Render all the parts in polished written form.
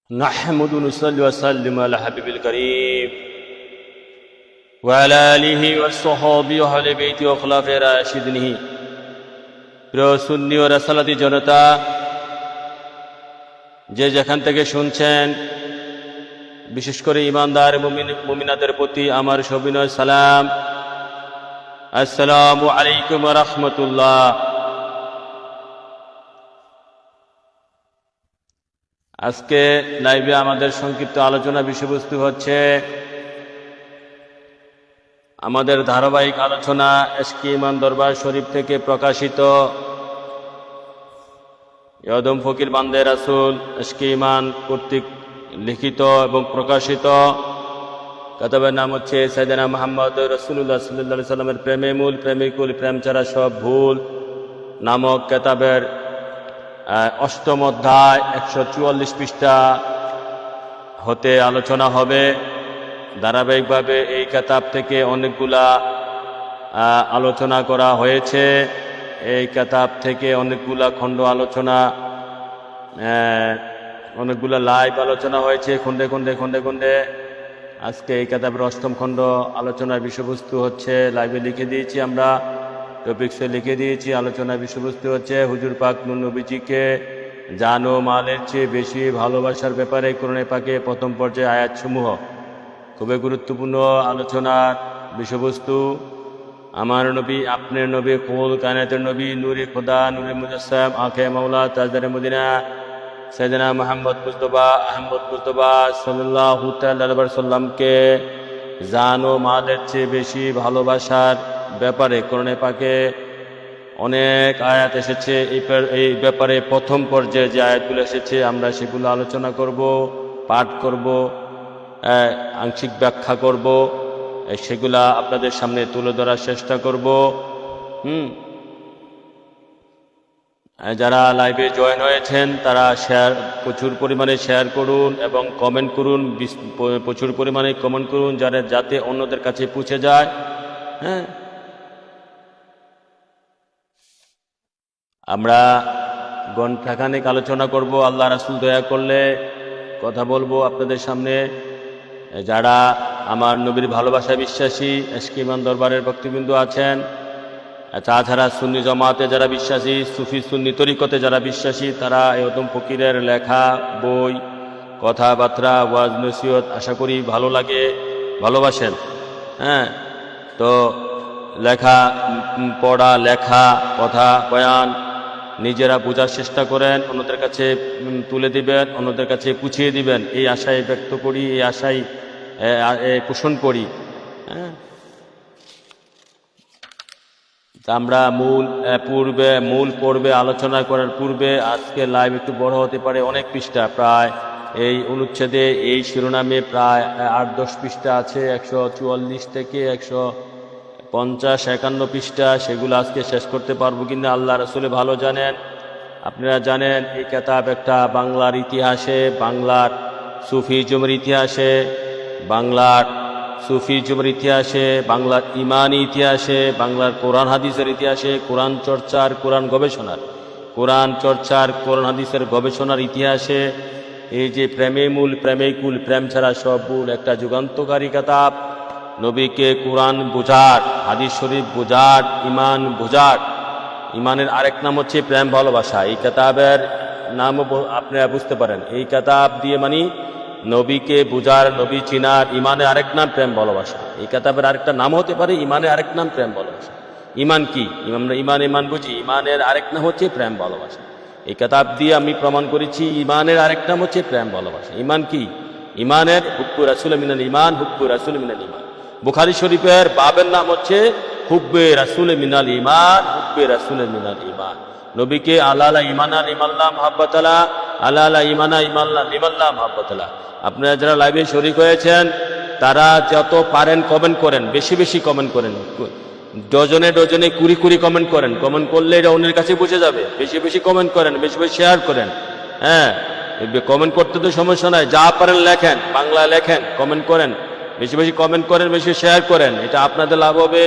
نحمد ونصلي وسلم على حبيب الكريم وعلى آله وصحبه وأهل بيته وخلفائه الراشدين প্রিয় সুন্নি ও রাসালাতি জনতা, যে যেখান থেকে শুনছেন, বিশেষ করে ইমানদার মুমিনাদের প্রতি আমার সবিনয় সালাম। আসসালামু আলাইকুম ওয়া রাহমাতুল্লাহ। আজকে লাইভে আমাদের সংক্ষিপ্ত আলোচনা বিষয়বস্তু হচ্ছে আমাদের ধারাবাহিক আলোচনা এশকে ইমান দরবার শরীফ থেকে প্রকাশিত ইয়দম ফকির বান্দে রাসূল এশকে ইমান কর্তৃক লিখিত এবং প্রকাশিত কিতাবের নাম হচ্ছে সাইয়েদনা মুহাম্মদ রাসূলুল্লাহ সাল্লাল্লাহু আলাইহি সাল্লামের প্রেমে মূল প্রেমিকুল প্রেম ছাড়া সব ভুল নামক কিতাবের অষ্টম অধ্যায় 144 পৃষ্ঠা হতে আলোচনা হবে। ধারাবাহিকভাবে এই কিতাব থেকে অনেকগুলা আলোচনা করা হয়েছে। এই কিতাব থেকে অনেকগুলা খণ্ড আলোচনা, অনেকগুলা লাইভ আলোচনা হয়েছে খণ্ডে খণ্ডে। আজকে এই কিতাবের অষ্টম খণ্ড আলোচনার বিষয়বস্তু হচ্ছে, লাইভে লিখে দিয়েছি আমরা, টপিকসে লিখে দিয়েছি। আলোচনার বিষয়বস্তু হচ্ছে হুজুর পাক নূর নবীজিকে জান ও মালের চেয়ে বেশি ভালোবাসার ব্যাপারে কোরআনে পাকে প্রথম পর্যায়ে আয়াতসমূহ। খুবই গুরুত্বপূর্ণ আলোচনার বিষয়বস্তু। আমার নবী, আপনার নবী, কুল কায়নাতের নবী, নূরে খোদা, নূরে মুজাসসাম, আঁখে মাওলা, তাজদারে মদিনা, সাইয়েদনা মুহাম্মদ মুস্তাফা আহমদ মুস্তাফা সাল্লাল্লাহু তাআলা আলাইহি ওয়াসাল্লামকে জান ও মালের চেয়ে বেশি ভালোবাসার ব্যাপারে কোরআনে পাকে অনেক আয়াত এসেছে। এই ব্যাপারে প্রথম পর্যায়ে যে আয়াতগুলো এসেছে আমরা সেগুলো আলোচনা করব, পাঠ করব, আংশিক ব্যাখ্যা করব, সেগুলা আপনাদের সামনে তুলে ধরার চেষ্টা করব। যারা লাইভে জয়েন হয়েছেন তারা প্রচুর পরিমাণে শেয়ার করুন এবং কমেন্ট করুন, প্রচুর পরিমাণে কমেন্ট করুন যাতে অন্যদের কাছে পৌঁছে যায়। আমরা ঘণ্টাখানেক আলোচনা করব, আল্লাহ রাসূল দয়া করলে কথা বলবো আপনাদের সামনে। যারা আমার নবীর ভালোবাসায় বিশ্বাসী, এশকে ইমান দরবারের ভক্তবৃন্দ আছেন, তাছাড়া সুন্নি জামাতে যারা বিশ্বাসী, সুফি সুন্নি তরিকতে যারা বিশ্বাসী, তারা ইয়দম ফকিরের লেখা বই, কথাবার্তা, ওয়াজ নসিহত আশা করি ভালো লাগে, ভালোবাসেন। তো লেখা পড়া, লেখা, কথা বয়ান নিজেরা বোঝার চেষ্টা করেন, অন্যদের কাছে তুলে দিবেন, অন্যদের কাছে পুছিয়ে দিবেন, এই আশায় ব্যক্ত করি, এই আশায় পোষণ করি। আমরা মূল পর্বে আলোচনা করার পূর্বে আজকে লাইভ একটু বড় হতে পারে, অনেক পৃষ্ঠা, প্রায় এই অনুচ্ছেদে এই শিরোনামে প্রায় 8-10 পৃষ্ঠা আছে, 144 থেকে 150-51 পৃষ্ঠা। সেগুলো আজকে শেষ করতে পারবো কিনা আল্লাহ রাসূল ভালো জানেন। আপনারা জানেন এই কিতাব একটা বাংলার ইতিহাসে, বাংলার সুফিজমের ইতিহাসে, বাংলার ইমানি ইতিহাসে, বাংলার কোরআন হাদিসের ইতিহাসে, কোরআন চর্চার, কোরআন হাদিসের গবেষণার ইতিহাসে এই যে প্রেমে মূল প্রেমিকুল প্রেম ছাড়া সব ভুল একটা যুগান্তকারী কিতাব। নবীকে কোরআন বোঝার, হাদিস শরীফ বোঝার, ইমান বোঝার। ইমানের আরেক নাম হচ্ছে প্রেম ভালোবাসা। এই কিতাবের নামও আপনারা বুঝতে পারেন। এই কিতাব দিয়ে নবীকে বোঝার, নবী চিনার। ইমানের আরেক নাম প্রেম ভালোবাসা। এই কিতাবের আরেকটা নাম হতে পারে ইমানের আরেক নাম প্রেম ভালোবাসা। ইমান কি? আমরা ইমান বুঝি, ইমানের আরেক নাম হচ্ছে প্রেম ভালোবাসা। এই কিতাব দিয়ে আমি প্রমাণ করেছি ইমানের আরেক নাম হচ্ছে প্রেম ভালোবাসা। ইমান কি? ইমানের হুব্বু রাসূল মিনাল ইমান, হুব্বু রাসূল মিনাল ইমান। বুখারী শরীফের বাবের নাম হচ্ছে হুব্বে রাসূল মিনাল ইমান, হুব্বে রাসূল মিনাল ইমান। নবীকে আলালা ইমানা লিমাল্লাহ মুহাব্বাতালা, আলালা ইমানা ইমাল্লাহ লিমাল্লাহ মুহাব্বাতালা। আপনারা যারা লাইভে শরীক হয়েছেন তারা যত পারেন কমেন্ট করেন, বেশি কমেন্ট করেন, ডজনে 20 কমেন্ট করেন। কমেন্ট করলে এটা অন্যের কাছে পৌঁছে যাবে। বেশি কমেন্ট করেন, বেশি শেয়ার করেন। কমেন্ট করতে তো সমস্যা নাই, যা পারেন লেখেন, বাংলা লেখেন, কমেন্ট করেন, বেশি কমেন্ট করেন, বেশি শেয়ার করেন। এটা আপনাদের লাভ হবে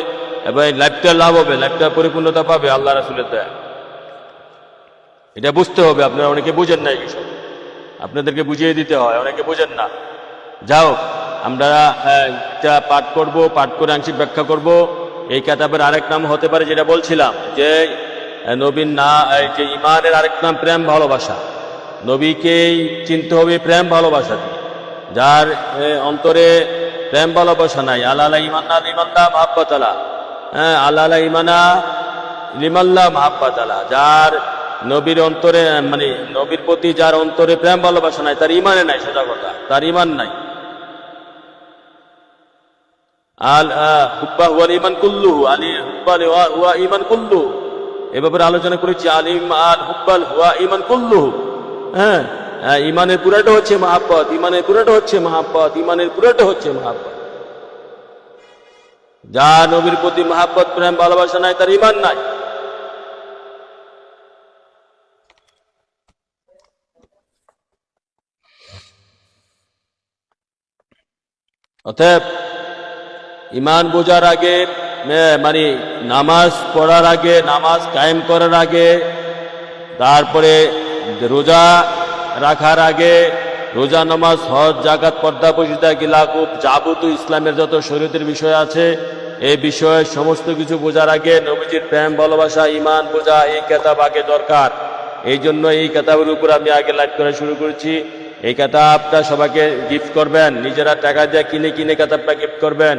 এবং লাইভটা লাভ হবে, লাইভটা পরিপূর্ণতা পাবে আল্লাহ রাসূলের দয়া। এটা বুঝতে হবে, আপনারা অনেকে বুঝেন না এই বিষয়। আপনাদেরকে বুঝিয়ে দিতে হয়, অনেকে বোঝেন না। যাও, আমরা এটা পাঠ করব, পাঠ করে আংশিক ব্যাখ্যা করব। এই কিতাবের আরেক নাম হতে পারে, যেটা বলছিলাম, যে নবীর যে ইমানের আরেক নাম প্রেম ভালোবাসা। নবীকেই চিনতে হবে প্রেম ভালোবাসা দিয়ে। যার অন্তরে প্রেম ভালোবাসা নাই, আল্লাহ ইমান্না লিমাল্লাহ মাহাব্বাত আলা, হ্যাঁ, আল্লাহ ইমানা লিমাল্লাহ মাহাব্বাত আলা, যার নবীর অন্তরে মানে নবীর প্রতি যার অন্তরে প্রেম ভালোবাসা নাই, তার ইমানে নাই, সোজা কথা, তার ইমান নাই। আল হুব্বা হুয়াল ইমান কুল্লুহু, আলী হুব্বাল হুয়া ইমান কুল্লুহু, এ ব্যাপারে আলোচনা করেছি। আলিম আল হুব্বাল হুয়া ইমান কুল্লুহু, হ্যাঁ, ইমানের পুরাটা হচ্ছে মহাব্বত, ইমানের পুরাটা হচ্ছে মহাব্বত, ইমানের পুরাটা হচ্ছে মহাব্বত। যার নবীর প্রতি মহাব্বত প্রেম ভালোবাসা নাই, তার ইমান নাই। অতএব ইমান বোঝার আগে, মানে নামাজ পড়ার আগে, নামাজ কায়েম করার আগে, তারপরে রোজা রাখার আগে, রোজা, নামাজ, হজ, জাকাত, পর্দা, পর্দা, গিলাকুব, যাবতীয় ইসলামের যত শরীয়তের বিষয় আছে, এই বিষয়ে সমস্ত কিছু বোঝার আগে নবীজির প্রেম ভালোবাসা, ইমান বোঝা, এই কিতাব আগে দরকার। এই জন্য এই কিতাবের উপর আমি আগে লাইভ করা শুরু করেছি। এই কিতাবটা সবাইকে গিফট করবেন, নিজেরা টাকা দিয়ে কিনে কিনে কিতাবটা গিফট করবেন।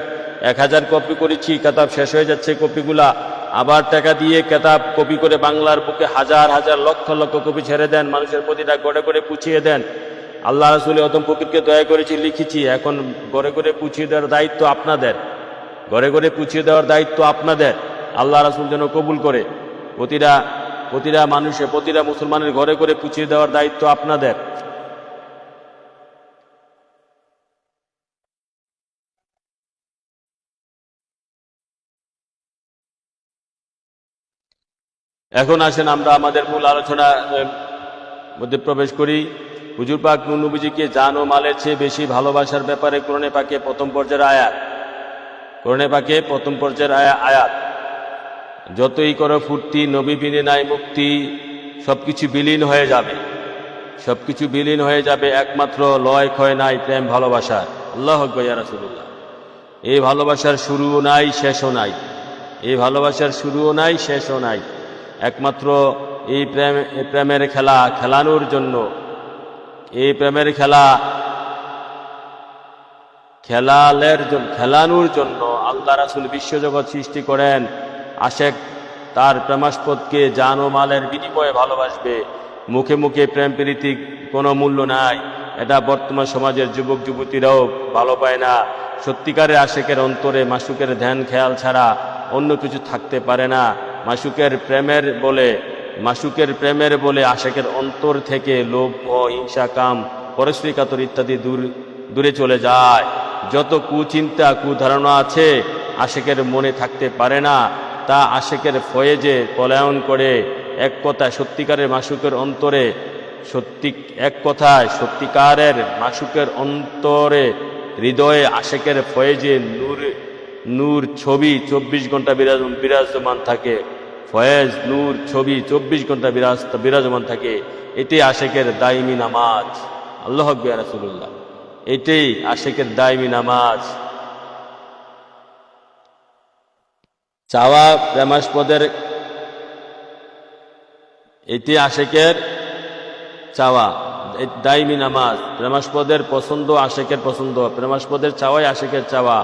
1000 কপি করেছি, কিতাব শেষ হয়ে যাচ্ছে কপিগুলা, আবার টাকা দিয়ে কিতাব কপি করে বাংলার বুকে হাজার হাজার লক্ষ লক্ষ কপি ছেড়ে দেন, মানুষের প্রতিটা গড়ে করে পুছিয়ে দেন। আল্লাহ রাসূল অতম ফকিরকে দয়া করেছি, লিখেছি, এখন গড়ে করে পুছিয়ে দেওয়ার দায়িত্ব আপনাদের, ঘরে ঘরে পুছিয়ে দেওয়ার দায়িত্ব আপনাদের। আল্লাহ রাসূল যেন কবুল করে, প্রতিটা মানুষের, প্রতিটা মুসলমানের ঘরে ঘরে পুছিয়ে দেওয়ার দায়িত্ব আপনাদের। এখন আসেন আমরা আমাদের মূল আলোচনা মধ্যে প্রবেশ করি। হুজুর পাক নূর নবীজিকে জান ও মালের চেয়ে বেশি ভালোবাসার ব্যাপারে কোরআনে পাকে প্রথম পর্যায়ের আয়াত, কোরআনে পাকে প্রথম পর্যায়ের আয়াত, যতই করো ফুর্তি নবী বিনে নাই মুক্তি, সবকিছু বিলীন হয়ে যাবে, সবকিছু বিলীন হয়ে যাবে, একমাত্র লয় ক্ষয় নাই প্রেম ভালোবাসা। আল্লাহু আকবার, ইয়া রাসূলুল্লাহ। এই ভালোবাসার শুরুও নাই, শেষও নাই, এই ভালোবাসার শুরুও নাই, শেষও নাই, একমাত্র এই প্রেমের খেলা খেলানোর জন্য, এই প্রেমের খেলানোর জন্য আল্লাহ রাসূল বিশ্বজগৎ সৃষ্টি করেন। আশেক তার প্রেমাস্পদকে জান ও মালের বিনিময়ে ভালোবাসবে। মুখে মুখে প্রেম প্রীতি কোনো মূল্য নাই, এটা বর্তমান সমাজের যুবক যুবতীরাও ভালো পায় না। সত্যিকারের আশেকের অন্তরে মাসুকের ধ্যান খেয়াল ছাড়া অন্য কিছু থাকতে পারে না। মাসুকের প্রেমের বলে আশেকের অন্তর থেকে লোভ, হিংসা, কাম, পরশ্রী কাতর ইত্যাদি দূরে চলে যায়। যত কুচিন্তা, কুধারণা আছে আশেকের মনে থাকতে পারে না, তা আশেকের ফয়েজে পলায়ন করে। এক কথায় সত্যিকারের মাসুকের অন্তরে, সত্যিকারের মাসুকের অন্তরে, হৃদয়ে আশেকের ফয়েজে নূর ছবি 24 ঘন্টা বিরাজমান থাকে। ফয়েজ, নূর, ছবি 24 ঘন্টা বিরাজমান থাকে। এটাই আশেকের দাইমি নামাজ। আল্লাহু আকবার, ইয়া রাসূলুল্লাহ। এটাই আশেকের দাইমি নামাজ। চাওয়া প্রেমাস্পদের, এটি আশেকের চাওয়া, দাইমি নামাজ। প্রেমাস্পদের পছন্দ আশেকের পছন্দ, প্রেমাস্পদের চাওয়াই আশেকের চাওয়া।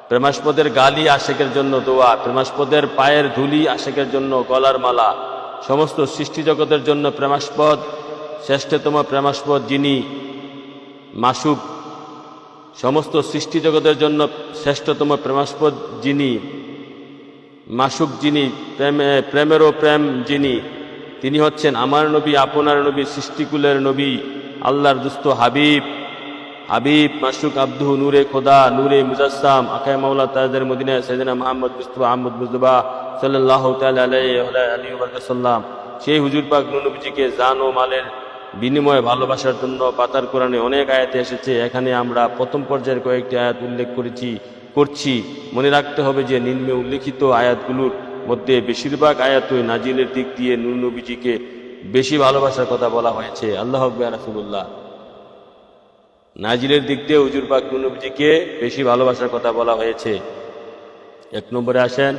প্রেমাস্পদের গালি আশেকের জন্য দোয়া, প্রেমাস্পদের পায়ের ধুলি আশেকের জন্য গলার মালা। সমস্ত সৃষ্টি জগতের জন্য প্রেমাস্পদ শ্রেষ্ঠতম প্রেমাস্পদ যিনি মাসুক। সমস্ত সৃষ্টি জগতের জন্য শ্রেষ্ঠতম প্রেমাস্পদ যিনি মাসুক, যিনি প্রেমেরও প্রেম যিনি, তিনি হচ্ছেন আমার নবী, আপনার নবী, সৃষ্টিকুলের নবী, আল্লাহর দুস্ত হাবিব মাসুক আব্দুহু, নূরে খোদা, নূরে মুজাসসাম, আকায়ে মাওলা তাজদার মদিনা সাইয়েদনা মুহাম্মদ মুস্তাফা আহমদ মুজতবা সাল্লাল্লাহু তাআলা আলাইহি ওয়া সাল্লাম। সেই হুজুর পাক নূর নবীজিকে জান ও মালের বিনিময়ে ভালোবাসার জন্য পাতার কোরআনে অনেক আয়াতে এসেছে। এখানে আমরা প্রথম পর্যায়ের কয়েকটি আয়াত উল্লেখ করছি। মনে রাখতে হবে যে নিম্নে উল্লেখিত আয়াতগুলোর মধ্যে বেশিরভাগ আয়াতই নাজিলের দিক দিয়ে নূর নবীজিকে বেশি ভালোবাসার কথা বলা হয়েছে। আল্লাহু আকবার রাসূলুল্লাহ। নাজিলের দিক দিয়ে হুজুর পাক নবীজিকে বেশি ভালোবাসার কথা বলা হয়েছে। 1 নম্বরে আসেন,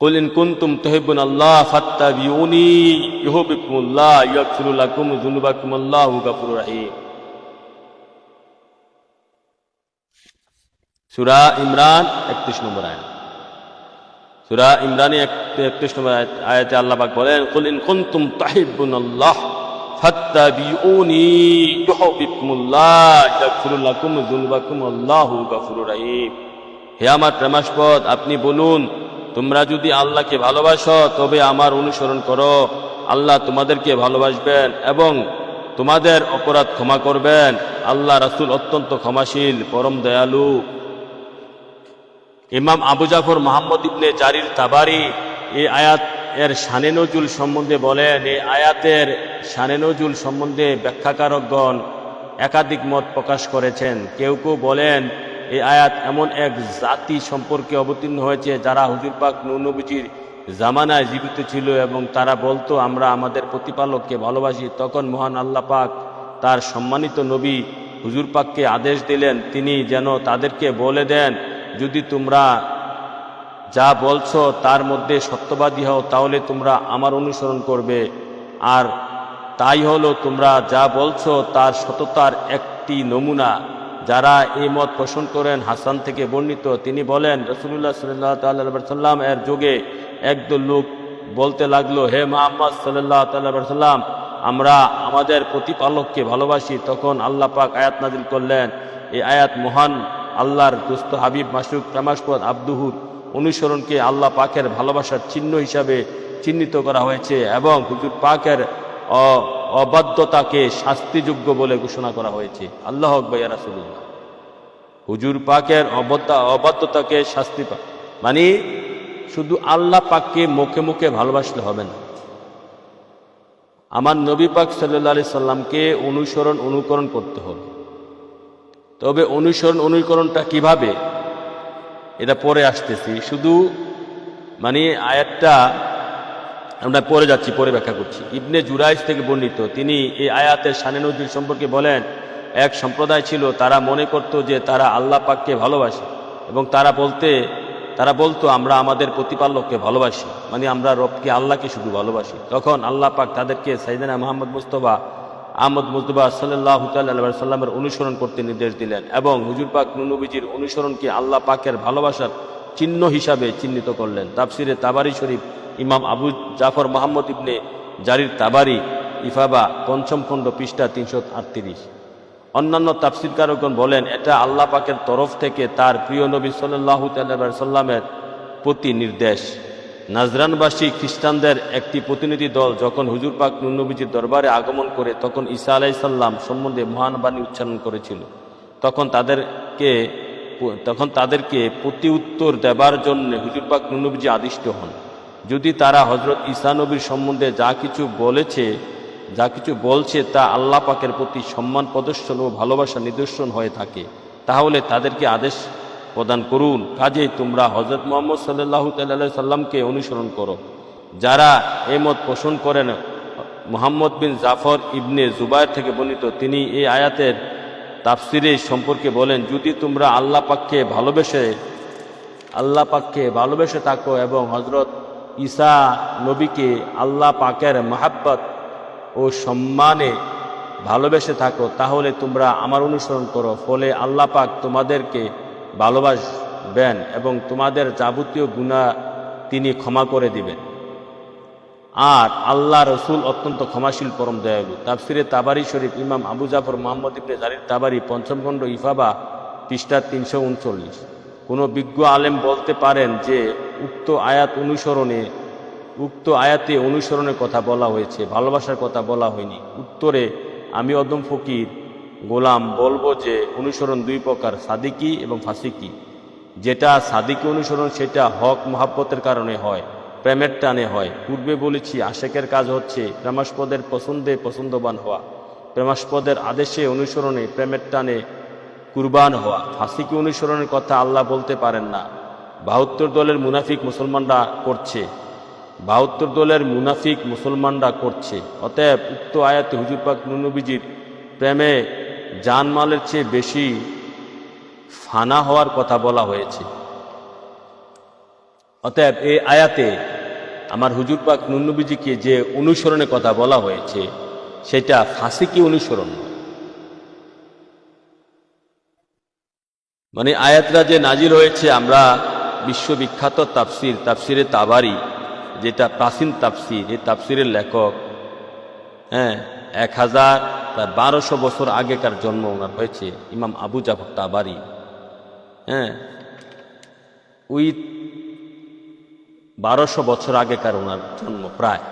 কুল ইন কুনতুম তুহিব্বুনাল্লাহ ফাত্তাবিউনি ইউহিব্বুকুমুল্লাহ ইয়াগফির লাকুম যুনুবাকুম আল্লাহু গফুরুর রহিম। সূরা ইমরান 31 নম্বর আয়াত। সূরা ইমরানে 31 নম্বর আয়াতে আল্লাহ পাক বলেন, কুল ইন কুনতুম তুহিব্বুনাল্লাহ ফাত্তাবিউনি ইউহিব্বুকুমুল্লাহ ইয়াগফির লাকুম যুনুবাকুম আল্লাহু গফুরুর রহিম। হে আমার প্রেমাস্পদ, আপনি বলুন, তোমরা যদি আল্লাহকে ভালোবাসো তবে আমার অনুসরণ করো, আল্লাহ তোমাদেরকে ভালোবাসবেন এবং তোমাদের অপরাধ ক্ষমা করবেন। আল্লাহ রাসূল অত্যন্ত ক্ষমাশীল, পরম দয়ালু। ইমাম আবু জাফর মুহাম্মদ ইবনে জারির তাবারি এই আয়াত এর শানে নজুল সম্বন্ধে বলেন, এই আয়াতের শানে নজুল সম্বন্ধে ব্যাখ্যাকারকগণ একাধিক মত প্রকাশ করেছেন। কেউ কেউ বলেন এই আয়াত এমন এক জাতি সম্পর্কে অবতীর্ণ হয়েছে যারা হুজুর পাক নবীজির জামানায় জীবিত ছিল এবং তারা বলতো আমরা আমাদের প্রতিপালককে ভালোবাসি। তখন মহান আল্লাহ পাক তার সম্মানিত নবী হুজুর পাককে আদেশ দিলেন, তিনি যেন তাদেরকে বলে দেন, যদি তোমরা যা বলছো তার মধ্যে সত্যবাদী হও তাহলে তোমরা আমার অনুসরণ করবে, আর তাই হলো তোমরা যা বলছো তার সততার একটি নমুনা। যারা এই মত পোষণ করেন হাসান থেকে বর্ণিত, তিনি বলেন রাসূলুল্লাহ সাল্লাল্লাহু আলাইহি সাল্লাম এর যুগে একদল লোক বলতে লাগলো, হে মুহাম্মদ সাল্লাল্লাহু আলাইহি সাল্লাম, আমরা আমাদের প্রতিপালককে ভালোবাসি। তখন আল্লাহ পাক আয়াত নাজিল করলেন। এই আয়াত মহান আল্লাহর দোস্ত হাবিব মাসুক প্রেমাস্পদ আব্দুহুর অনুসরণকে আল্লাহ পাকের ভালোবাসার চিহ্ন হিসাবে চিহ্নিত করা হয়েছে এবং হুজুর পাকের অবাধ্যতাকে শাস্তিযোগ্য বলে ঘোষণা করা হয়েছে। আল্লাহু আকবার ইয়া রাসূলুল্লাহ। হুজুর পাকের অবাধ্যতাকে শাস্তি মানে শুধু আল্লাহ পাককে মুখে মুখে ভালোবাসলে হবে না, আমার নবী পাক সাল্লাল্লাহু আলাইহি সাল্লামকে অনুকরণ করতে হবে। তবে অনুকরণটা কিভাবে, এটা পরে আসতেছি। শুধু মানে আয়াতটা আমরা পরে যাচ্ছি, পরে ব্যাখ্যা করছি। ইবনে জুরাইজ থেকে বর্ণিত, তিনি এই আয়াতের শানে নজুল সম্পর্কে বলেন, এক সম্প্রদায় ছিল, তারা মনে করত যে তারা আল্লাহ পাককে ভালোবাসে এবং তারা বলতো আমরা আমাদের প্রতিপালককে ভালোবাসি, মানে আমরা রবকে আল্লাহকে শুধু ভালোবাসি। তখন আল্লাহ পাক তাদেরকে সাইয়েদনা মুহাম্মদ মুস্তাফা সাল্লাল্লাহু আলাইহি সাল্লামের অনুসরণ করতে নির্দেশ দিলেন এবং হুজুর পাক নবীজির অনুসরণকে আল্লাহ পাকের ভালোবাসার চিহ্ন হিসাবে চিহ্নিত করলেন। তাফসিরে তাবারি শরীফ ইমাম আবু জাফর মুহাম্মদ ইবনে জারির তাবারি ইফাবা 5ম খণ্ড পৃষ্ঠা 338। অন্যান্য তাফসিরকারগণ বলেন এটা আল্লাহ পাকের তরফ থেকে তার প্রিয় নবী সাল্লাল্লাহু আলাইহি সাল্লামের প্রতি নির্দেশ। নাজরানবাসী খ্রিস্টানদের একটি প্রতিনিধি দল যখন হুজুর পাক নবীজির দরবারে আগমন করে তখন ঈসা আলাইহিস সালাম সম্বন্ধে মহান বাণী উচ্চারণ করেছিল। তখন তাদেরকে প্রতি উত্তর দেবার জন্য হুজুর পাক নবীজি আদিষ্ট হন। যদি তারা হযরত ঈসা নবীর সম্বন্ধে যা কিছু বলছে তা আল্লাহ পাকের প্রতি সম্মান প্রদর্শন ও ভালোবাসা নিদর্শন হয়ে থাকে, তাহলে তাদেরকে আদেশ প্রদান করুন, কাজেই তোমরা হযরত মুহাম্মদ সাল্লাল্লাহু আলাইহি সাল্লামকে অনুসরণ করো। যারা এই মত পোষণ করেন, মুহাম্মদ বিন জাফর ইবনে জুবায়ের থেকে বর্ণিত, তিনি এই আয়াতের তাফসিরে সম্পর্কে বলেন, যদি তোমরা আল্লাহ পাককে ভালোবেসে থাকো এবং হযরত ঈসা নবীকে আল্লাহ পাকের মহাব্বত ও সম্মানে ভালোবেসে থাকো তাহলে তোমরা আমার অনুসরণ করো, ফলে আল্লাহ পাক তোমাদেরকে ভালোবাসবেন এবং তোমাদের যাবতীয় গুনাহ তিনি ক্ষমা করে দিবেন। আর আল্লাহ রসুল অত্যন্ত ক্ষমাশীল, পরম দয়ালু। তাফসিরে তাবারি শরীফ ইমাম আবু জাফর মুহাম্মদ ইবনে জারির তাবারি 5ম খণ্ড ইফাবা পৃষ্ঠা 339। কোনো বিজ্ঞ আলেম বলতে পারেন যে উক্ত আয়াতে অনুসরণের কথা বলা হয়েছে, ভালোবাসার কথা বলা হয়নি। উত্তরে আমি অদম ফকির গোলাম বলবো যে অনুসরণ 2 প্রকার, সাদিকি এবং ফাসিকি। যেটা সাদিকি অনুসরণ সেটা হক মহাব্বতের কারণে হয়, প্রেমের টানে হয়। পূর্বে বলেছি আশেকের কাজ হচ্ছে প্রেমাস্পদের পছন্দে পছন্দবান হওয়া, প্রেমাস্পদের আদেশে অনুসরণে প্রেমের টানে কুরবান হওয়া। ফাসিকি অনুসরণের কথা আল্লাহ বলতে পারেন না। 72 দলের মুনাফিক মুসলমানরা করছে, 72 দলের মুনাফিক মুসলমানরা করছে। অতএব উক্ত আয়াতে হুজুর পাক নূর নবীজির প্রেমে জানমালের চেয়ে বেশি ফানা হওয়ার কথা বলা হয়েছে। অতএব এই আয়াতে আমার হুজুর পাক নূর নবীজিকে যে অনুসরণের কথা বলা হয়েছে সেটা ফাসিকি অনুসরণ নয়। মানে আয়াতরা যে নাজিল হয়েছে, আমরা বিশ্ববিখ্যাত তাফসিরে তাবারি, যেটা প্রাচীন তাফসির, এই তাফসিরের লেখক 1200 বছর আগেকার জন্ম ওনার হয়েছে, ইমাম আবু জাফর তাবারি। ওই 1200 বছর আগেকার ওনার জন্ম প্রায়।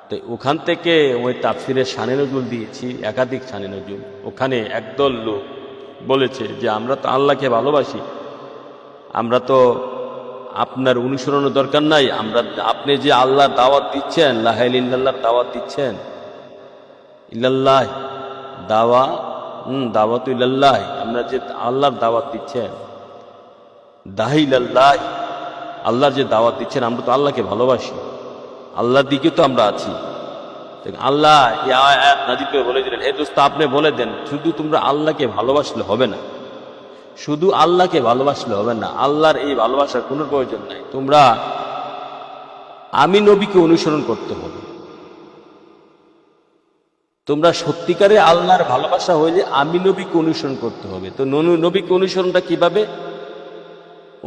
তো ওখান থেকে ওই তাফসিরের শানে নজুল দিয়েছি, একাধিক শানে নজুল। ওখানে একদল লোক বলেছে যে আমরা তো আল্লাহকে ভালোবাসি, আমরা তো আপনার অনুসরণের দরকার নাই, আপনি যে আল্লাহর দাওয়াত দিচ্ছেন, লা ইলাহা ইল্লাল্লাহর দাওয়াত দিচ্ছেন, ইল্লাল্লাহ দাওয়াত ইল্লাল্লাহ, আমরা যে আল্লাহর দাওয়াত দিচ্ছেন, দাহি ইল্লাল্লাহ, আল্লাহর যে দাওয়াত দিচ্ছেন, আমরা তো আল্লাহকে ভালোবাসি, আল্লাহর দিকে তো আমরা আছি। আল্লাহ এই আয়াত নাজিল করে বলে দিলেন, হে দোস্ত আপনি বলে দেন, শুধু তোমরা আল্লাহকে ভালোবাসলে হবে না, শুধু আল্লাহকে ভালোবাসলে হবে না, আল্লাহর এই ভালোবাসার কোনো প্রয়োজন নাই, তোমরা আমি নবীকে অনুসরণ করতে হবে। তোমরা সত্যিকারে আল্লাহর ভালোবাসা হইলে আমি নবীকে অনুসরণ করতে হবে। তো নবীকে অনুসরণটা কিভাবে?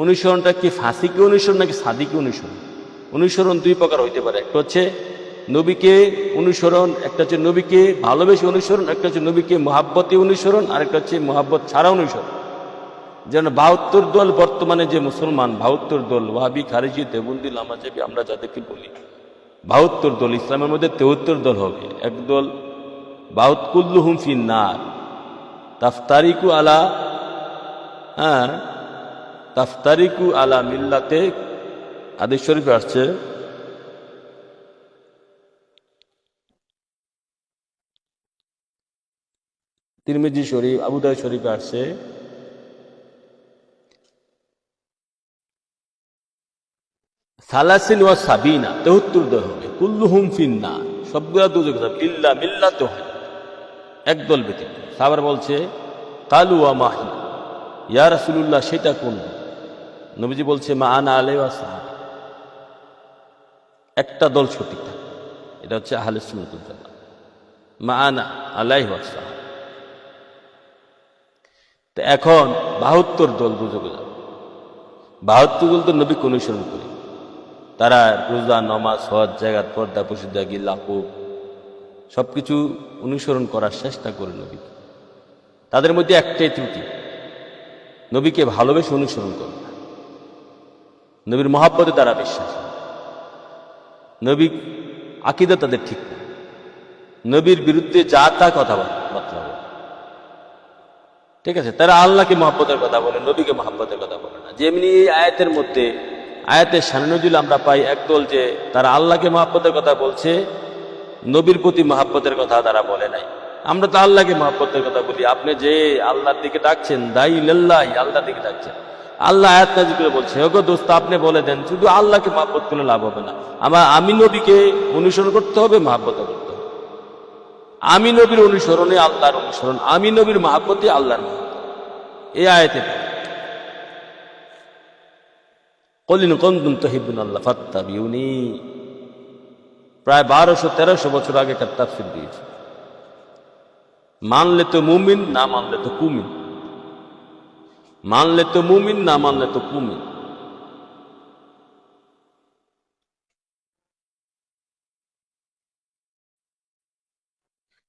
অনুসরণটা কি ফাসিকে অনুসরণ নাকি সাদিকে অনুসরণ? অনুসরণ দুই প্রকার হইতে পারে, একটা হচ্ছে নবীকে অনুসরণ, একটা হচ্ছে নবীকে ভালোবেসে অনুসরণ, একটা হচ্ছে নবীকে মহাব্বতে অনুসরণ, আর একটা হচ্ছে মহাব্বত ছাড়া অনুসরণ। যেন 72 দল বর্তমানে যে মুসলমান, 72 দল ওয়াহাবি, খারিজি, দেবন্দি, লামাজাবি, আমরা যাদেরকে বলি 72 দল, ইসলামের মধ্যে 73 দল হবে। একদল কুল্লুহুম ফিন্নার, তাফতারিকু আলা মিল্লাতে, হাদিস শরীফে আসছে, তিরমিজি শরীফ, আবু দাউদ শরীফে আসছে, সালাসিন ওয়া সাবিনা, 73 দল হবে, কুল্লুহুম ফিন্নার, সবগুলা দুজকে যাবে, ইল্লা মিল্লাতে হয়, একদল ব্যতীত। সাহাবারা বলছে কালু ওয়া মাহি, ইয়া রাসূলুল্লাহ সেটা কোন? নবীজি বলছে মা আনা আলাইহি ওয়া সাহাবা, একটা দল সঠিক থাকে, এটা হচ্ছে আহলে সুন্নাত ওয়াল জামাত, মা আনা আলাইহি ওয়া সাহাবা। তো এখন 72 দল দুজকে যাবে, 72 দল তো নবীকে অনুসরণ করে, তারা রোজা, নমাজ, হজ, জায়গাত, পর্দা, পশুদাগি, লাকু সবকিছু অনুসরণ করার চেষ্টা করে নবীকে। তাদের মধ্যে একটাই ত্রুটি, নবীকে ভালোবেসে অনুসরণ করে না, নবীর মহাব্বতে তারা বিশ্বাস, নবী আকীদা তাদের ঠিক না, নবীর বিরুদ্ধে যা তা কথাবার্তা বলে, ঠিক আছে। তারা আল্লাহকে মহাব্বতের কথা বলে, নবীকে মহাব্বতের কথা বলে না। যেমনি এই আয়াতের মধ্যে, আয়াতের শানে নজুল আমরা পাই একদল যে তারা আল্লাহকে মহাব্বতের কথা বলছে, নবীর প্রতি মহাব্বতের কথা তারা বলে নাই। আমরা তো আল্লাহকে মহাব্বতের কথা বলি, আপনি যে আল্লাহর দিকে ডাকছেন, দাই ইল্লাল্লাহ, আল্লাহর দিকে ডাকছেন, আল্লাহ আয়াত নাযিল করে বলছে, ওগো দোস্ত আপনি বলে দেন, শুধু আল্লাহকে মহাব্বত করলে লাভ হবে না, আমি নবীকে অনুসরণ করতে হবে, মহাব্বত করতে হবে। আমি নবীর অনুসরণে আল্লাহর অনুসরণ, আমি নবীর মহাব্বতে আল্লাহর মহাব্বত। এই আয়াতে কুল ইন কুনতুম তুহিব্বুনাল্লাহ ফাত্তাবিউনি, প্রায় 1200-1300 বছর আগেকার তাফসীর দিয়েছে। মানলে তো মুমিন, না মানলে তো কুমিন, মানলে তো মুমিন, না মানলে তো কুমিন।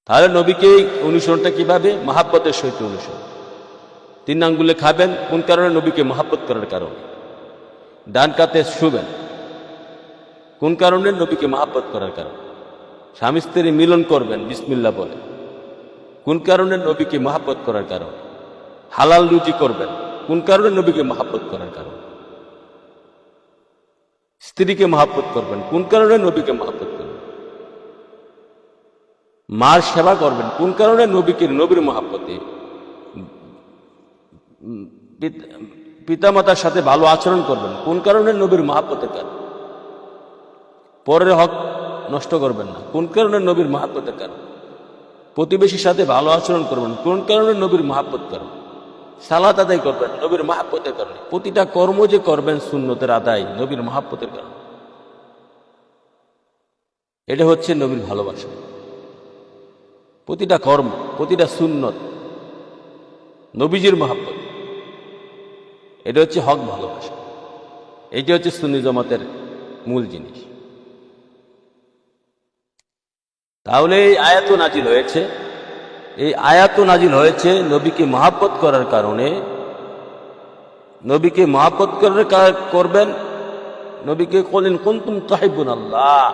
তাহলে নবীকে অনুসরণটা কিভাবে? মহাব্বতের সহিত অনুসরণ। 3 আঙ্গুলে খাবেন, কোন কারণে? নবীকে মহাব্বত করার কারণে। ডান কাতে শুবেন, কোন কারণে? নবীকে মহাব্বত করার কারণে। স্বামী স্ত্রী মিলন করবেন বিসমিল্লাহ বলে, কোন কারণে? নবীকে মহাব্বত করার কারণে। হালাল রুজি করবেন, কোন কারণে? নবীকে মহাব্বত করার কারণে। স্ত্রীকে মহাব্বত করবেন, কোন কারণে? নবীকে মহাব্বত করবেন। মার সেবা করবেন, কোন কারণে? নবীর মহাব্বতে। পিতামাতার সাথে ভালো আচরণ করবেন। কোন কারণে? নবীর মহাব্বতের কারণে। পরের হক নষ্ট করবেন না, কোন কারণে? নবীর মহাব্বতের কারণে। প্রতিবেশীর সাথে ভালো আচরণ করবেন, কোন কারণে? নবীর মহাব্বত কারণে। সালাত আদায় করবেন নবীর মহাব্বতের কারণে। প্রতিটা কর্ম যে করবেন সুন্নতের আদায় নবীর মহাব্বতের কারণে। এটা হচ্ছে নবীর ভালোবাসা। প্রতিটা কর্ম, প্রতিটা সুন্নত নবীজির মহাব্বত, এটা হচ্ছে হক ভালোবাসা। এইটা হচ্ছে সুন্নি জামাতের মূল জিনিস। তাহলে এই আয়াত নাজিল হয়েছে, এই আয়াত নাজিল হয়েছে নবীকে মহাব্বত করার কারণে। নবীকে মহাব্বত করবেন। নবীকে কলিন কুনতুম তুহিব্বুন আল্লাহ,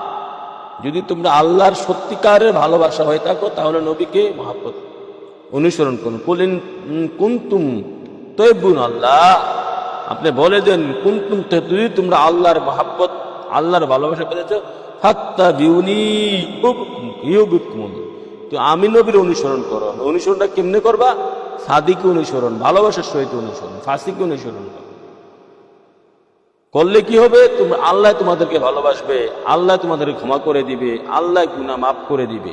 যদি তোমরা আল্লাহর সত্যিকারের ভালোবাসা হয়ে থাকো তাহলে নবীকে মহাব্বত অনুসরণ করুন। কলিন কুনতুম তুহিব্বুন আল্লাহ, আপনি বলে দেন কুনতুম, যদি তোমরা আল্লাহর মহাব্বত, আল্লাহর ভালোবাসা পেয়েছো, ফাত্তাবিউনি ইউহিব্বুকুমুল্লাহ, তো আমি নবীর অনুসরণ করো। অনুসরণটা কেমনে করবা? সাদিকে অনুসরণ, ভালোবাসার সহিত অনুসরণ, ফাসিকে অনুসরণ করলে কি হবে? তোমরা আল্লাহ তোমাদেরকে ভালোবাসবে, আল্লাহ তোমাদেরকে ক্ষমা করে দিবে, আল্লাহ গুনাহ মাফ করে দিবে।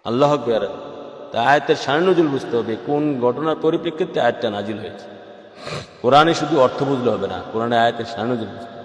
আল্লাহ আকবার। তা আয়াতের শান নজুল বুঝতে হবে, কোন ঘটনার পরিপ্রেক্ষিতে আয়াতটা নাজিল হয়েছে। কোরআনে শুধু অর্থ বুঝলে হবে না, কোরআনে আয়াতের শান নজুল বুঝতে হবে।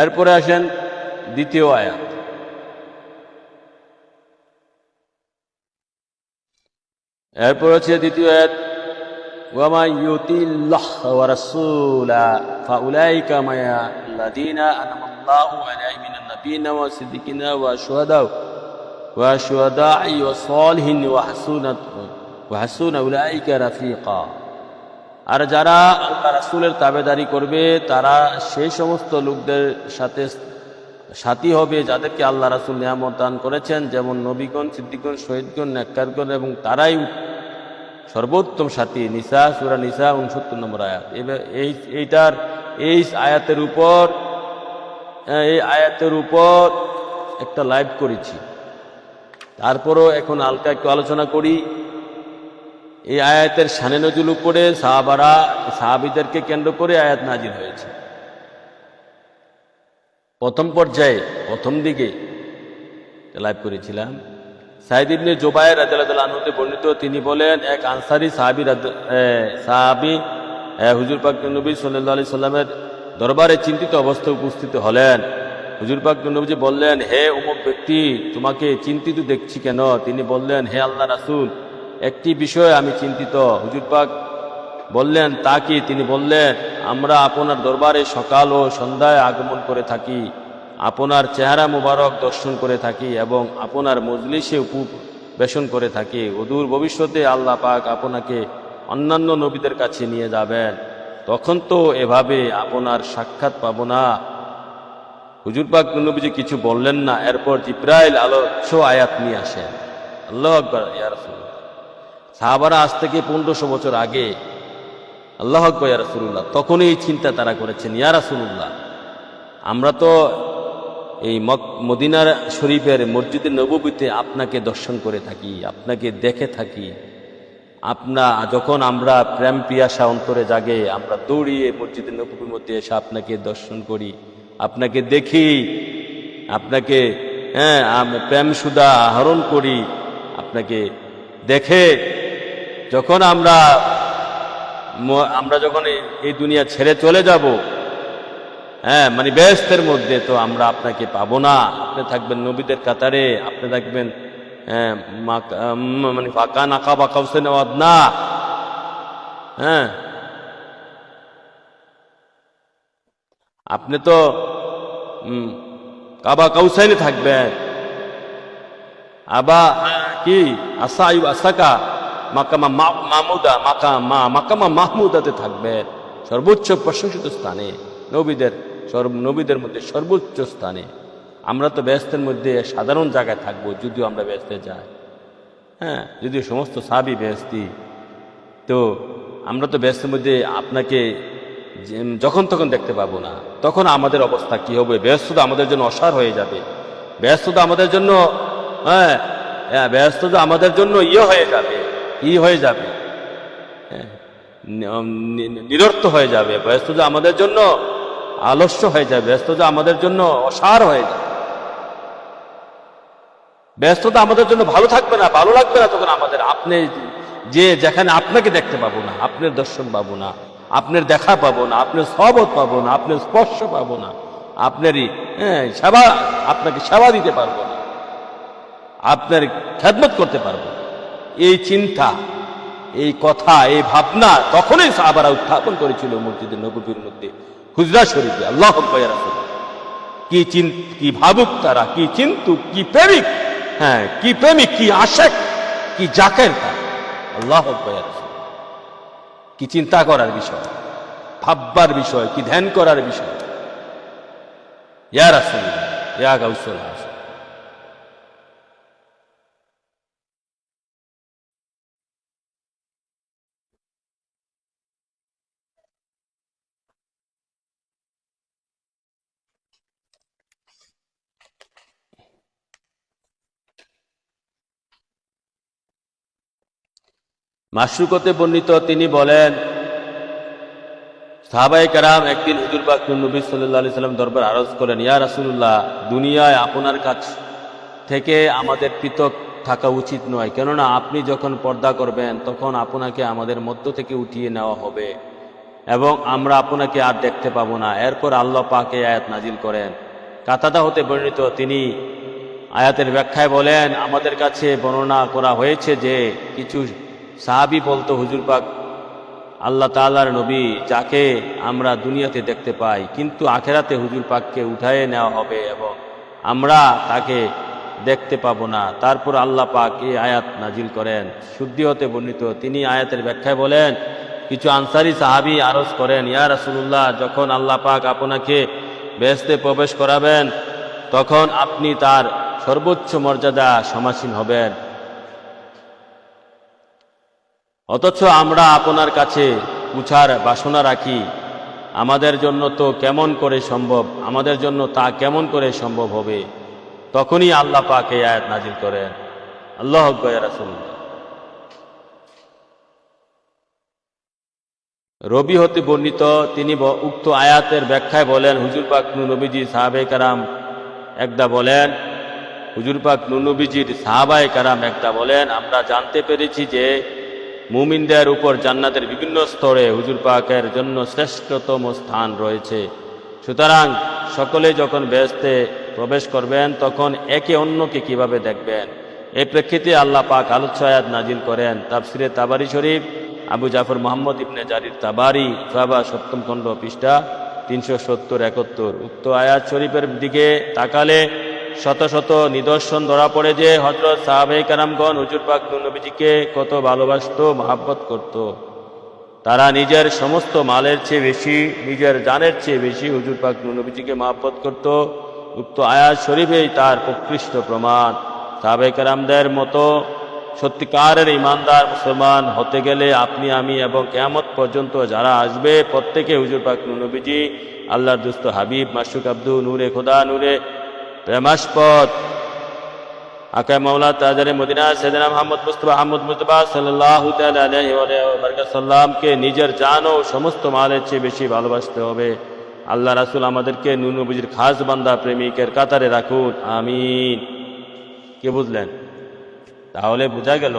এরপরে আসেন দ্বিতীয় আয়াত। এরপর হচ্ছে দ্বিতীয় আয়াত, ওয়ামা ইউতিল্লাহ ওয়া রাসূলা ফাউলাইকা মা'আল্লাযীনা আনআমাল্লাহু আলাইহিম মিনান নাবিয়্যিনা ওয়া সিদ্দিকিনা ওয়া শুহাদা'i ওয়া সালিহিন ওয়া হাসুনা উলাইকা রাফিকা। আর যারা আল্লাহ রাসূলের তাবেদারি করবে তারা সেই সমস্ত লোকদের সাথে সাথী হবে যাদেরকে আল্লাহ রাসূল নিয়ামত দান করেছেন, যেমন নবীগণ, সিদ্দিকগণ, শহীদগণ, নেককারগণ, এবং তারাই সর্বোত্তম সাথী। নিসা, সূরা নিসা 69 নম্বর আয়াত। এই আয়াতের উপর একটা লাইভ করেছি, তারপরও এখন হালকা একটু আলোচনা করি। এই আয়াতের শানে নজুল উপরে সাহাবীদেরকে কেন্দ্র করে আয়াত নাজিল হয়েছে। প্রথম পর্যায়ে, প্রথম দিকে লাইভ করেছিলাম। সাইদ ইবনে জুবায়ের রাদিয়াল্লাহু আনহু বর্ণিত, তিনি বলেন, এক আনসারী সাহাবী হুজুর পাক নবী সাল্লাল্লাহু আলাইহি সাল্লামের দরবারে চিন্তিত অবস্থায় উপস্থিত হলেন। হুজুর পাক নবীজি বললেন, হে অমুক ব্যক্তি, তোমাকে চিন্তিত দেখছি কেন? তিনি বললেন, হে আল্লাহ রাসূল, একটি বিষয়ে আমি চিন্তিত। হুজুর পাক বললেন, তা কি? তিনি বললেন, আমরা আপনার দরবারে সকাল ও সন্ধ্যায় আগমন করে থাকি, আপনার চেহারা মুবারক দর্শন করে থাকি এবং আপনার মজলিসে উপবেশন করে থাকি। অদূর ভবিষ্যতে আল্লাহ পাক আপনাকে অন্যান্য নবীদের কাছে নিয়ে যাবেন, তখন তো এভাবে আপনার সাক্ষাৎ পাব না। হুজুর পাক নবীজি কিছু বললেন না। এরপর জিবরাইল আলোচ্য আয়াত নিয়ে আসেন। আল্লাহু আকবার। ইয়া রাসূলুল্লাহ, সাহাবারা আজ থেকে 1500 বছর আগে, আল্লাহু আকবার ইয়া রাসূলুল্লাহ, তখন এই চিন্তা তারা করেছেন, ইয়া রাসূলুল্লাহ, আমরা তো এই মদিনার শরীফের মসজিদে নববীতে আপনাকে দর্শন করে থাকি, আপনাকে দেখে থাকি। যখন আমরা প্রেম পিয়াসা অন্তরে জাগে, আমরা দৌড়িয়ে মসজিদে নববীর মধ্যে এসে আপনাকে দর্শন করি, আপনাকে দেখি, আপনাকে প্রেম সুধা আহরণ করি। আপনাকে দেখে যখন আমরা যখন এই দুনিয়া ছেড়ে চলে যাব, মানে বেহেশতের মধ্যে, তো আমরা আপনাকে পাবো না। আপনি থাকবেন নবীদের কাতারে, আপনি থাকবেন মানে ফাঁকা নাকা বা কাউসে নেওয়াদ না। আপনি তো কাবা কাউসাইনে থাকবেন। আবা কি আসাইউ আসাকা মাকামা মাহমুদা মাকামা মাহমুদাতে থাকবেন, সর্বোচ্চ প্রশংসিত স্থানে, নবীদের মধ্যে সর্বোচ্চ স্থানে। আমরা তো বেহেশতের মধ্যে সাধারণ জায়গায় থাকবো, যদিও আমরা বেহেশতে যাই, হ্যাঁ, যদিও সমস্ত সাহাবী বেহেশতি, তো আমরা তো বেহেশতের মধ্যে আপনাকে যখন তখন দেখতে পাবো না। তখন আমাদের অবস্থা কি হবে? বেহেশত তো আমাদের জন্য অসার হয়ে যাবে, বেহেশত তো আমাদের জন্য, হ্যাঁ, বেহেশত তো আমাদের জন্য হয়ে যাবে, হয়ে যাবে, নিরর্থ হয়ে যাবে। বেহেশত তো আমাদের জন্য আলস্য হয়ে যাবে, বেহেশত তো আমাদের জন্য অসার হয়ে যাবে, ব্যস্ততা আমাদের জন্য ভালো থাকবে না, ভালো লাগবে না তখন আমাদের। আপনি যেখানে আপনাকে দেখতে পাবো না, আপনার দর্শন পাবো না, আপনার দেখা পাবো না, আপনার সহবত পাবো না, আপনার স্পর্শ পাবো না, আপনারই আপনাকে সেবা দিতে পারবো না, আপনার খেদমত করতে পারবো না। এই চিন্তা, এই কথা, এই ভাবনা তখনই সাহাবারা উত্থাপন করেছিল মসজিদে নববীর মধ্যে, হুজরা শরীফে। আল্লাহু আকবার, কি ভাবুক তারা, কি চিন্তুক, কি প্রেমিক, হ্যাঁ, কি প্রেমিক, কি আশেক, কি জাকের তারা। আল্লাহু আকবার, কি চিন্তা করার বিষয়, ভাববার বিষয়, কি ধ্যান করার বিষয়। ইয়া রাসূলুল্লাহ, ইয়া গাউসুল আজম। মাশরুকতে বর্ণিত, তিনি বলেন, সাহাবায়ে কেরাম একদিন হুজুর পাক নবী সাল্লাল্লাহু আলাইহি সাল্লাম দরবার আরজ করেন, ইয়া রাসূলুল্লাহ, দুনিয়ায় আপনার কাছ থেকে আমাদের পৃথক থাকা উচিত নয়, কেননা আপনি যখন পর্দা করবেন তখন আপনাকে আমাদের মধ্য থেকে উঠিয়ে নেওয়া হবে এবং আমরা আপনাকে আর দেখতে পাবো না। এরপর আল্লাহ পাক এই আয়াত নাজিল করেন। কাতাদা হতে বর্ণিত, তিনি আয়াতের ব্যাখ্যায় বলেন, আমাদের কাছে বর্ণনা করা হয়েছে যে কিছু সাহাবী বলতো, হুজুর পাক আল্লাহ তাআলার নবী, যাকে আমরা দুনিয়াতে দেখতে পাই, কিন্তু আখেরাতে হুজুর পাককে উঠায়ে নেওয়া হবে এবং আমরা তাকে দেখতে পাবো না। তারপর আল্লাহ পাক এই আয়াত নাজিল করেন। শুদ্ধি হতে বর্ণিত, তিনি আয়াতের ব্যাখ্যায় বলেন, কিছু আনসারী সাহাবী আরজ করেন, ইয়া রাসূলুল্লাহ, যখন আল্লাহ পাক আপনাকে বেহেশতে প্রবেশ করাবেন তখন আপনি তার সর্বোচ্চ মর্যাদা সমাসীন হবেন, অথচ আমরা আপনার কাছে পুছার বাসনা রাখি। আমাদের জন্য তো কেমন করে সম্ভব, আমাদের জন্য তা কেমন করে সম্ভব হবে? তখনই আল্লাহ পাক এই আয়াত নাজিল করেন। আল্লাহু আকবার, ইয়া রাসূলুল্লাহ। রবি হতে বর্ণিত, তিনি উক্ত আয়াতের ব্যাখ্যায় বলেন, হুজুর পাক নবীজি সাহাবায়ে কেরাম একদা বলেন, হুজুর পাক নবীজির সাহাবায়ে কেরাম একদা বলেন, আমরা জানতে পেরেছি যে মুমিনদের উপর জান্নাতের বিভিন্ন স্তরে হুজুর পাকের জন্য শ্রেষ্ঠতম স্থান রয়েছে। সুতরাং সকলে যখন বেহেশতে প্রবেশ করবেন তখন একে অন্যকে কিভাবে দেখবেন? এই প্রেক্ষিতে আল্লাহ পাক আলোচ্য আয়াত নাজিল করেন। তাফসিরে তাবারি শরীফ, আবু জাফর মুহাম্মদ ইবনে জারির তাবারি, সাবা 7ম খণ্ড, পৃষ্ঠা 370-71। উক্ত আয়াত শরীফের দিকে তাকালে শত শত নিদর্শন ধরা পড়ে যে হযরত সাহাবায়ে কেরামগণ হুজুর পাক নবীজিকে কত ভালোবাসত, মহব্বত করত। তারা নিজের সমস্ত মালের চেয়ে বেশি, নিজের জানের চেয়ে বেশি হুজুর পাক নবীজিকে মহব্বত করত। উক্ত আয়াত শরীফেই তার প্রকৃষ্ট প্রমাণ। সাহাবায়ে কেরামদের মতো সত্যিকারের ইমানদার মুসলমান হতে গেলে আপনি, আমি এবং কিয়ামত পর্যন্ত যারা আসবে প্রত্যেকে হুজুর পাক নবীজি, আল্লাহর দুস্থ হাবিব, মাশরুক আব্দু, নূরে খোদা, নূরে প্রেমাস্পদ আকা মাওলা তাজারে মদিনা সাইয়েদনা মুহাম্মদ মুস্তাফা সাল্লাল্লাহু তাআলা আলাইহি ওয়া সাল্লামকে নিজের জান ও সমস্ত মালের চেয়ে বেশি ভালোবাসতে হবে। আল্লাহ রাসূল আমাদেরকে নূর নবীর খাস বান্দা প্রেমিকের কাতারে রাখুন, আমিন। কে বুঝলেন? তাহলে বোঝা গেল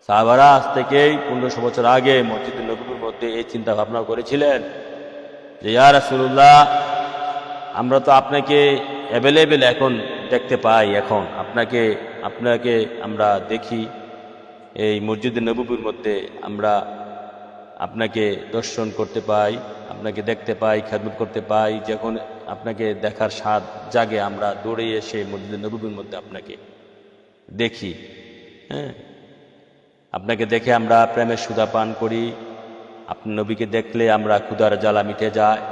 সাহাবারা আজ থেকেই 1500 বছর আগে মসজিদে নববীর মধ্যে এই চিন্তা ভাবনা করেছিলেন যে, ইয়া রাসূলুল্লাহ, আমরা তো আপনাকে অ্যাভেলেবেল এখন দেখতে পাই, এখন আপনাকে আমরা দেখি এই মসজিদে নববীর মধ্যে, আমরা আপনাকে দর্শন করতে পাই, আপনাকে দেখতে পাই, খেদমত করতে পাই। যখন আপনাকে দেখার স্বাদ জাগে, আমরা দৌড়ে এসে মসজিদে নববীর মধ্যে আপনাকে দেখি। হ্যাঁ, আপনাকে দেখে আমরা প্রেমের সুধা পান করি। আপনি নবীকে দেখলে আমরা ক্ষুধার জ্বালা মিটে যায়।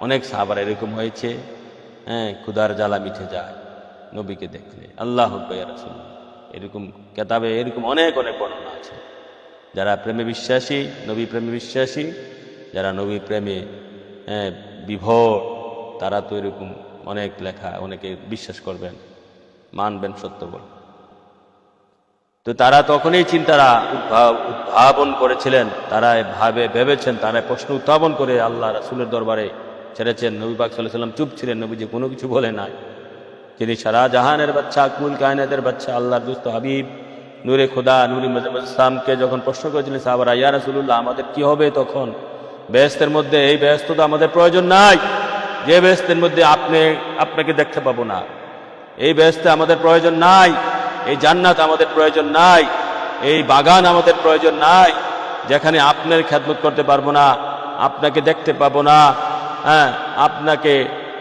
অনেক সাহাবারা এরকম হয়েছে, হ্যাঁ, ক্ষুধার জ্বালা মিটে যায় নবীকে দেখলে। আল্লাহ আকবার ইয়া রাসূলুল্লাহ, এরকম কেতাবে এরকম অনেক অনেক বর্ণনা আছে। যারা প্রেমে বিশ্বাসী, নবী প্রেমে বিশ্বাসী, যারা নবী প্রেমে বিভোর, তারা তো এরকম অনেক লেখা, অনেকে বিশ্বাস করবেন, মানবেন, সত্য বল। তো তারা তখনই চিন্তারা উদ্ভাবন করেছিলেন, তারা ভেবেছেন, তারা প্রশ্ন উত্থাপন করে আল্লাহ রাসূলের দরবারে ছেড়েছেন। নবী পাক সাল্লাল্লাহু আলাইহি ওয়াসাল্লাম চুপ ছিলেন, নবী যে কোনো কিছু বলে নাই। যিনি সারা জাহানের বাচ্চা, কুল কায়নাতের বাচ্চা, আল্লাহর দোস্ত হাবিব নূরে খোদা নূরে ইসলামকে যখন প্রশ্ন করেছিলেন সাহাবারা, ইয়া রাসূলুল্লাহ আমাদের কি হবে তখন বেহেশতের মধ্যে? এই বেহেশত তো আমাদের প্রয়োজন নাই, যে বেহেশতের মধ্যে আপনাকে দেখতে পাবো না। এই বেহেশতে আমাদের প্রয়োজন নাই, এই জান্নাত আমাদের প্রয়োজন নাই, এই বাগান আমাদের প্রয়োজন নাই, যেখানে আপনার খেদমত করতে পারবো না, আপনাকে দেখতে পাবো না, হ্যাঁ, আপনাকে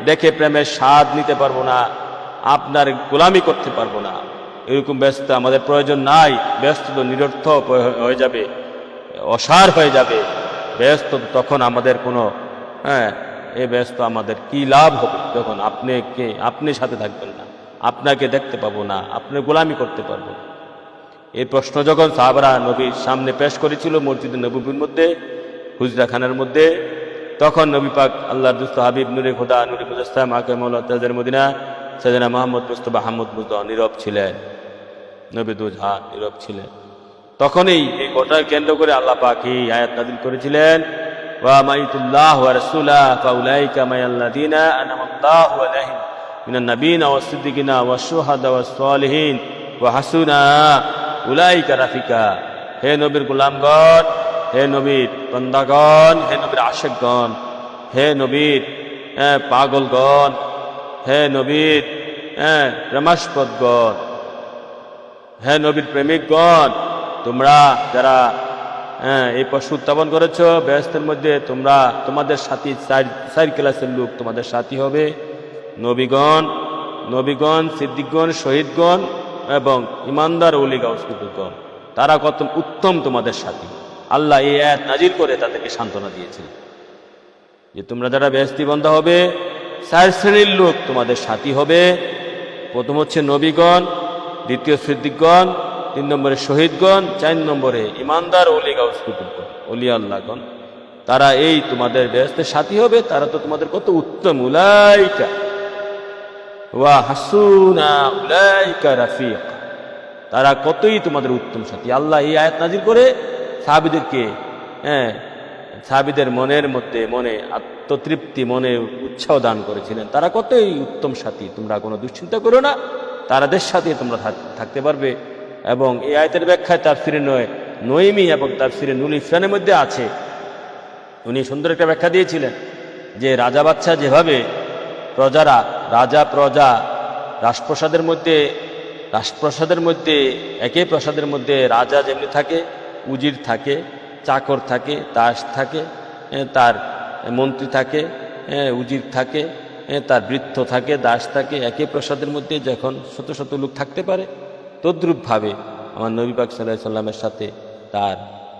দেখে প্রেমের স্বাদ নিতে পারবো না, আপনার গোলামি করতে পারবো না। এরকম ব্যস্ত আমাদের প্রয়োজন নাই। ব্যস্ত তো নিরর্থক হয়ে যাবে, অসার হয়ে যাবে ব্যস্ত। তখন আমাদের কোনো এই ব্যস্ত আমাদের কি লাভ হবে যখন আপনি সাথে থাকবেন না, আপনাকে দেখতে পাবো না, আপনার গোলামি করতে পারবো না। এই প্রশ্ন যখন সাহাবারা নবীর সামনে পেশ করেছিল মসজিদে নববীর মধ্যে, হুজরাখানার মধ্যে, তখন নবী পাক আল্লাহর দোস্ত হাবিব নূরে খোদা নূরে মুজাসসাম আকামুল তাজের মদিনা সাইয়েদনা মুহাম্মদ মুস্তাফা আহমদ মুজা নীরব ছিলেন, নবী দুজহান নীরব ছিলেন। তখনই এই ঘটনাকে কেন্দ্র করে আল্লাহ পাক এই আয়াত নাযিল করেছিলেন, ওয়া মাইতুল্লাহ ওয়া রাসূলা ফাউলাইকা মায়াল্লাযিনা আনআমাল্লাহু আলাইহিম মিনান নাবিয়িনা ওয়াস সিদ্দিকিনা ওয়াশ শুহাদা ওয়াস সালিহিন ওয়া হাসুনা উলাইকা রাফিকা। হে নবীর গোলামগণ, হে নবীর বান্দাগণ, হে নবীর আশিকগণ, হে নবীর পাগলগণ, হে নবীর প্রেমাস্পদগণ, হে নবীর প্রেমিকগণ, তোমরা যারা এই প্রশ্ন উত্থাপন করেছ বেহেশতের মধ্যে, তোমাদের সাথী চার ক্লাসের লোক তোমাদের সাথী হবে, নবীগণ, সিদ্দিকগণ, শহীদগণ এবং ইমানদার ওলি গাউস কুতুবগণ। তারা কত উত্তম তোমাদের সাথী। আল্লাহ এই আয়াত নাজিল করে তাদেরকে সান্ত্বনা দিয়েছিল যে তোমরা যারা বেহেশতি বান্দা হবে, চার শ্রেণীর লোক তোমাদের সাথী হবে। প্রথম হচ্ছে নবীগণ, দ্বিতীয় সিদ্দিকগণ, 3 নম্বরে শহীদগণ, 4 নম্বরে ইমানদার ওলি গাউস কুতুবগণ, ওলি আল্লাহগণ। তারা এই তোমাদের বেহেশতের সাথী হবে। তারা তো তোমাদের কত উত্তম, উলাইকা ওয়া হাসুনা উলাইকা রাফিক, তারা কতই তোমাদের উত্তম সাথী। আল্লাহ এই আয়াত নাজিল করে সাহাবীদেরকে সাহাবীদের মনের মধ্যে আত্মতৃপ্তি, মনে উৎসাহ দান করেছিলেন। তারা কতই উত্তম সাথী, তোমরা কোনো দুশ্চিন্তা করো না, তারাদের সাথে তোমরা থাকতে পারবে। এবং এই আয়াতের ব্যাখ্যায় তাফসিরে নঈমি এবং তাফসিরে নুল ইফরানের মধ্যে আছে, উনি সুন্দর একটা ব্যাখ্যা দিয়েছিলেন যে রাজা বাদশা যেভাবে রাজা প্রজা রাজপ্রসাদের মধ্যে একই প্রসাদের মধ্যে রাজা যেমনি থাকে, উজির থাকে, চাকর থাকে, দাস থাকে, তার মন্ত্রী থাকে, উজির থাকে, তার বৃত্ত থাকে, দাস থাকে, একই প্রসাদের মধ্যে যখন শত শত লোক থাকতে পারে, তদ্রূপভাবে আমার নবী পাক সাল্লাল্লাহু আলাইহি সাল্লামের সাথে তার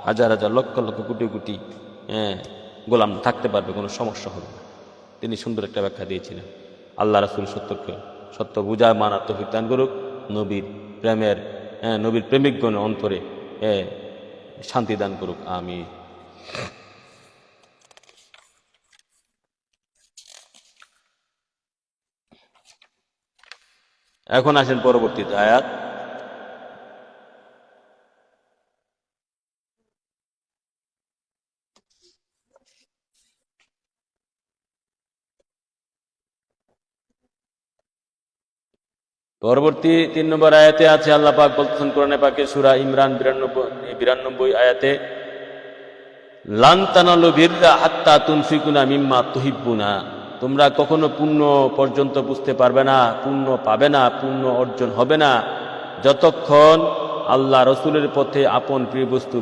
হাজার হাজার লক্ষ লক্ষ কোটি কোটি গোলাম থাকতে পারবে, কোনো সমস্যা হবে না। তিনি সুন্দর একটা ব্যাখ্যা দিয়েছিলেন। আল্লাহ রাসূল সত্য বুঝা মানার তৌফিক দান করুক। নবীর প্রেমিকগণ অন্তরে শান্তি দান করুক, আমিন। এখন আসেন পরবর্তীতে আয়াত। পরবর্তী 3 নম্বর আয়াতে আছে আল্লাহ পাক বলতেছেন কোরআনে পাকে সূরা ইমরান 92 আয়াতে, লান তানালু বিররা হাত্তা তুনফিকুনা মিম্মা তুহিব্বুনা, তোমরা কখনো পুণ্য পর্যন্ত বুঝতে পারবে না, পুণ্য পাবে না, পুণ্য অর্জন হবে না যতক্ষণ আল্লাহ রসুলের পথে আপন প্রিয় বস্তু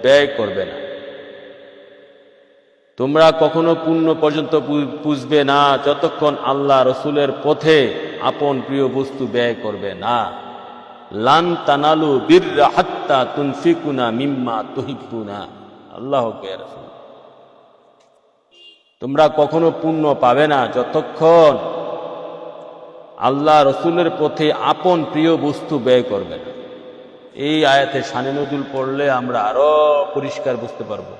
ব্যয় করবে না। তোমরা কখনো পুণ্য পর্যন্ত পুষবে না যতক্ষণ আল্লাহ রসুলের পথে আপন প্রিয় বস্তু ব্যয় করবে না। লান তানালু বিররা হাত্তা তুনফিকুনা মিম্মা তুহিব্বুনা। আল্লাহ রাসূল, তোমরা কখনো পুণ্য পাবে না যতক্ষণ আল্লাহ রসুলের পথে আপন প্রিয় বস্তু ব্যয় করবে না। এই আয়াতে শানে নজুল পড়লে আমরা আরো পরিষ্কার বুঝতে পারবো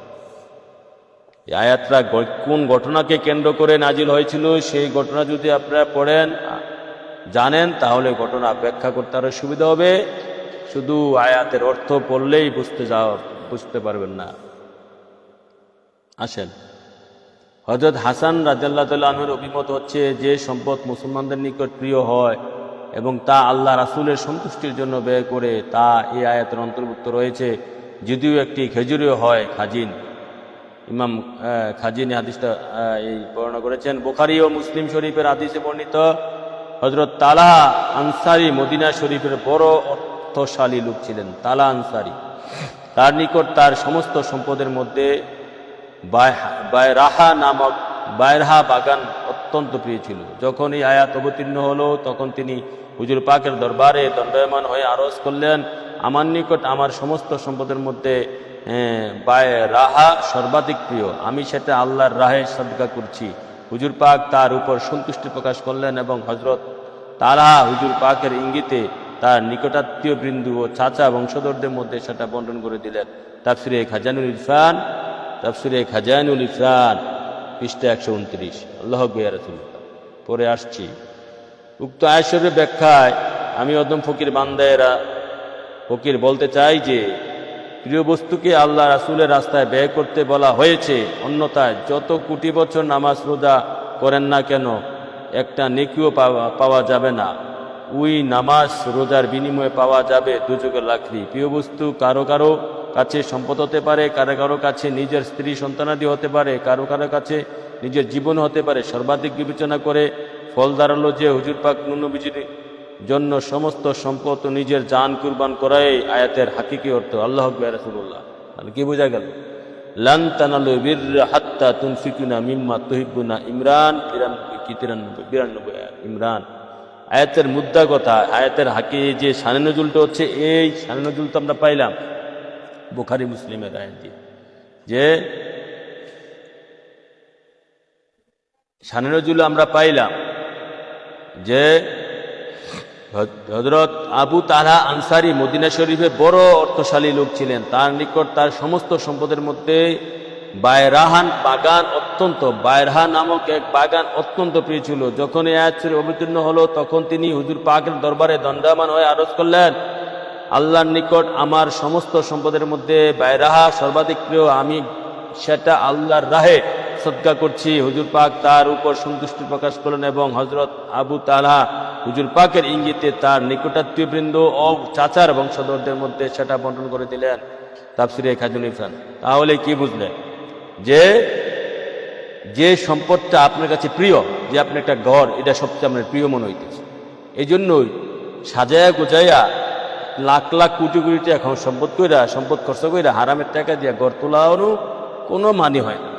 এই আয়াতটা কোন ঘটনাকে কেন্দ্র করে নাজিল হয়েছিল। সেই ঘটনা যদি আপনারা পড়েন জানেন তাহলে ঘটনা ব্যাখ্যা করতে আরো সুবিধা হবে। শুধু আয়াতের অর্থ পড়লেই বুঝতে পারবেন না। আসেন, হযরত হাসান রাদিয়াল্লাহু তাআলা আনহুর অভিমত হচ্ছে, যে সম্পদ মুসলমানদের নিকট প্রিয় হয় এবং তা আল্লাহ রাসূলের সন্তুষ্টির জন্য ব্যয় করে তা এই আয়াতের অন্তর্ভুক্ত রয়েছে, যদিও একটি খেজুরিও হয় খাজিন। ইমাম খাজিনী হাদিসটা এই বর্ণনা করেছেন। বুখারী ও মুসলিম শরীফের হাদিসে বর্ণিত, হযরত তালহা আনসারী মদিনা শরীফের বড় অর্থশালী লোক ছিলেন। তালহা আনসারী, তার নিকট তার সমস্ত সম্পদের মধ্যে বাইরাহা নামক বাইরহা বাগান অত্যন্ত প্রিয় ছিল। যখন এই আয়াত অবতীর্ণ হলো তখন তিনি হুজুর পাকের দরবারে দণ্ডায়মান হয়ে আরজ করলেন, আমার নিকট আমার সমস্ত সম্পদের মধ্যে বাইরাহা সর্বাধিক প্রিয়, আমি সেটা আল্লাহর রাহে সদকা করছি। হুজুর পাক তার উপর সন্তুষ্টি প্রকাশ করলেন এবং হযরত তালহা হুজুর পাকের ইঙ্গিতে তার নিকটাত্মীয় বৃন্দু ও চাচা বংশধরদের মধ্যে সেটা বন্টন করে দিলেন। তাফসিরে খাজানুল ইরফান, পৃষ্ঠা 129। আল্লাহ রাসূল পরে আসছি। উক্ত আয়াতের ব্যাখ্যায় আমি অদম ফকির বান্দায়েরা ফকির বলতে চাই যে প্রিয় বস্তুকে আল্লাহ রাসূলের রাস্তায় ব্যয় করতে বলা হয়েছে, অন্যথায় যত কোটি বছর নামাজ রোজা করেন না কেন একটা নেকিও পাওয়া যাবে না। ওই নামাজ রোজার বিনিময়ে পাওয়া যাবে দুচোখের লাকড়ি। প্রিয় বস্তু কারো কারো কাছে সম্পদ হতে পারে, কারো কারো কাছে নিজের স্ত্রী সন্তানাদি হতে পারে, কারো কারো কাছে নিজের জীবন হতে পারে। সর্বাধিক বিবেচনা করে ফল দাঁড়ালো যে হুজুর পাক নবীজির জন্য সমস্ত সম্পদ ও নিজের জান কুরবান করাই আয়াতের হাকিকি অর্থ। আল্লাহু আকবার। রাসূলুল্লাহ, কি বোঝা গেল? লান তানালু বিররা হাত্তা তুনফিকুনা মিম্মা তুহিব্বুনা। ইমরান 92 ইমরান। আয়াতের মুদ্রা কথা, আয়াতের হাকি যে শানে নজুলটা হচ্ছে, এই শানে নজুল তো আমরা পাইলাম বুখারী মুসলিমের আয়াত দিয়ে, যে শানে নজুল আমরা পাইলাম যে হযরত আবু তালহা আনসারী মদিনা শরীফে বড় অর্থশালী লোক ছিলেন। তার নিকট তার সমস্ত সম্পদের মধ্যে বাইরাহা নামক এক বাগান অত্যন্ত প্রিয় ছিল। যখন এই আয়াত শরীফ অবতীর্ণ হলো তখন তিনি হুজুর পাকের দরবারে দণ্ডায়মান হয়ে আরজ করলেন, আল্লাহর নিকট আমার সমস্ত সম্পদের মধ্যে বাইরাহা সর্বাধিক প্রিয়, আমি সেটা আল্লাহর রাহে সদকা করছি। হুজুর পাক তার উপর সন্তুষ্টি প্রকাশ করলেন এবং হযরত আবু তালহা হুজুর পাকের ইঙ্গিতে তার নিকটাত্মীয় বৃন্দ ও চাচার বংশধরদের মধ্যে সেটা বন্টন করে দিলেন। তাফসিরে খাজানুল ইরফান। তাহলে কি বুঝলেন? যে সম্পদটা আপনার কাছে প্রিয়, যে আপনার একটা ঘর, এটা সবচেয়ে আপনার প্রিয় মনে হইতেছে, এই জন্যই সাজায়া গোজাইয়া লাখ লাখ কোটি কোটি টাকা সম্পদ খরচ কইরা হারামের টাকা দিয়ে ঘর তোলারও কোনো মানে হয় না।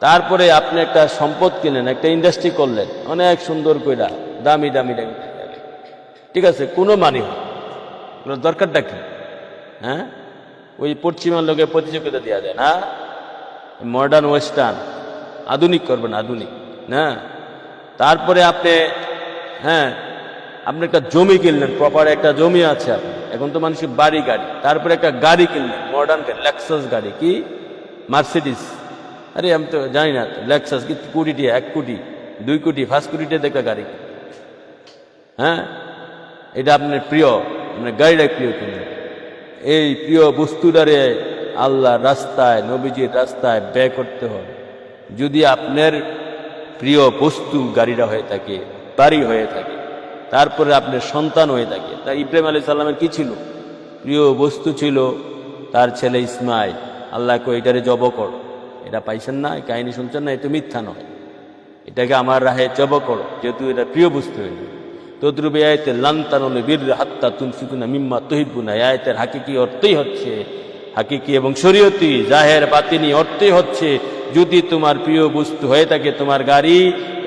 তারপরে আপনি একটা সম্পদ কিনলেন, একটা ইন্ডাস্ট্রি করলেন অনেক সুন্দর কইরা, দামি দামি দামি, ঠিক আছে, কোনো মানে হয় দরকারটা কি? হ্যাঁ, ওই পশ্চিমার লোকে প্রতিযোগিতা দেওয়া যায় না, মডার্ন ওয়েস্টার্ন, আধুনিক করবেন, আধুনিক না। তারপরে আপনি একটা জমি কিনলেন, প্রপার একটা জমি আছে আপনার, এখন তো মানুষের বাড়ি গাড়ি, তারপরে একটা গাড়ি কিনলেন, মডার্ন গাড়ি, লেক্সাস গাড়ি, কি মার্সিডিস, আরে আমি তো জানি না লেক্সাস কি, কোটি, 1 কোটি 2 কোটি 5 কোটি টাকা গাড়ি। হ্যাঁ, এটা আপনার প্রিয়, আপনার গাড়িটা প্রিয় কিনলেন। এই প্রিয় বস্তুটারে আল্লাহর রাস্তায়, নবীজির রাস্তায় ব্যয় করতে হবে। যদি আপনার প্রিয় বস্তু গাড়িটা হয়ে থাকে, বাড়ি হয়ে থাকে, তারপরে আপনার সন্তান হয়ে থাকে। তা ইব্রাহিম আলাইহিস সালামের কি ছিল? প্রিয় বস্তু ছিল তার ছেলে ইসমাইল। আল্লাহ কই এটারে জব করো, এটা পাইছেন না, এই কাহিনী শুনছেন না, এটা মিথ্যা নয়, এটাকে আমার রাহে জব করো, যেহেতু এটা প্রিয় বস্তু হয়ে যায়। তদ্রুপ আয়াতে লান তানালু বিররা হাত্তা তুনফিকুনা মিম্মা তুহিব্বুনা, আয়াতের হাকিকি অর্থই হচ্ছে, হাকিকি এবং শরীয়তি জাহের বাতিনি অর্থই হচ্ছে, যদি তোমার প্রিয় বস্তু হয়ে থাকে তোমার গাড়ি,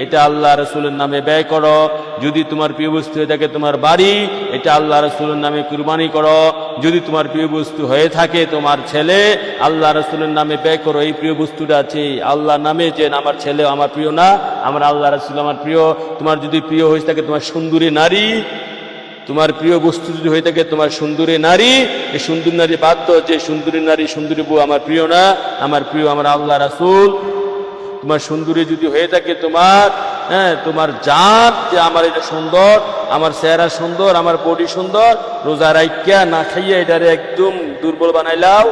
এটা আল্লাহ রসুলের নামে ব্যয় করো। যদি তোমার প্রিয় বস্তু হয়ে থাকে তোমার বাড়ি, এটা আল্লাহ রসুলের নামে কুরবানি করো। যদি তোমার প্রিয় বস্তু হয়ে থাকে তোমার ছেলে, আল্লাহ রসুলের নামে ব্যয় করো। এই প্রিয় বস্তুটা আছে আল্লাহর নামে, যে আমার ছেলে আমার প্রিয় না, আমার আল্লাহ রসুল আমার প্রিয়। তোমার যদি প্রিয় হয়ে থাকে তোমার সুন্দরী নারী, তোমার প্রিয় বস্তু যদি হয়ে থাকে তোমার সুন্দরী নারী, এই সুন্দরী নারী বাদ দাও, যে সুন্দরী নারী সুন্দরী বউ আমার প্রিয় না, আমার প্রিয় আমার আল্লাহ রাসূল। তোমার সুন্দরী যদি হয়ে থাকে তোমার, তোমার জাত, যে আমার এটা সুন্দর, আমার চেহারা সুন্দর, আমার বডি সুন্দর, রোজা রাইখা না খাইয়া এটারে একদম দুর্বল বানাইলাও,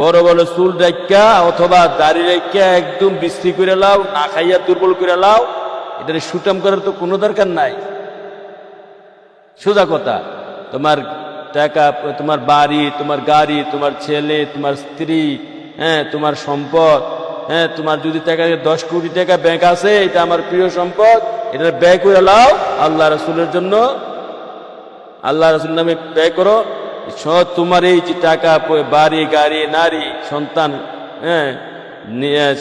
বড় বড় চুল রাইখা অথবা দাড়ি রাইখা একদম বিশ্রী করে লাও, না খাইয়া দুর্বল করে লাও, এটারে সুটাম করার তো কোনো দরকার নাই। সোজা কথা, তোমার টাকা, তোমার বাড়ি, তোমার গাড়ি, তোমার ছেলে, তোমার স্ত্রী, তোমার সম্পদ, তোমার যদি টাকা 10 কোটি টাকা ব্যাংক আছে, এটা আমার প্রিয় সম্পদ, এটা ব্যয় করে লাও আল্লাহ রসুলের জন্য, আল্লাহ রসুল নামে ব্যয় করো। তোমার এই যে টাকা, বাড়ি, গাড়ি, নারী, সন্তান,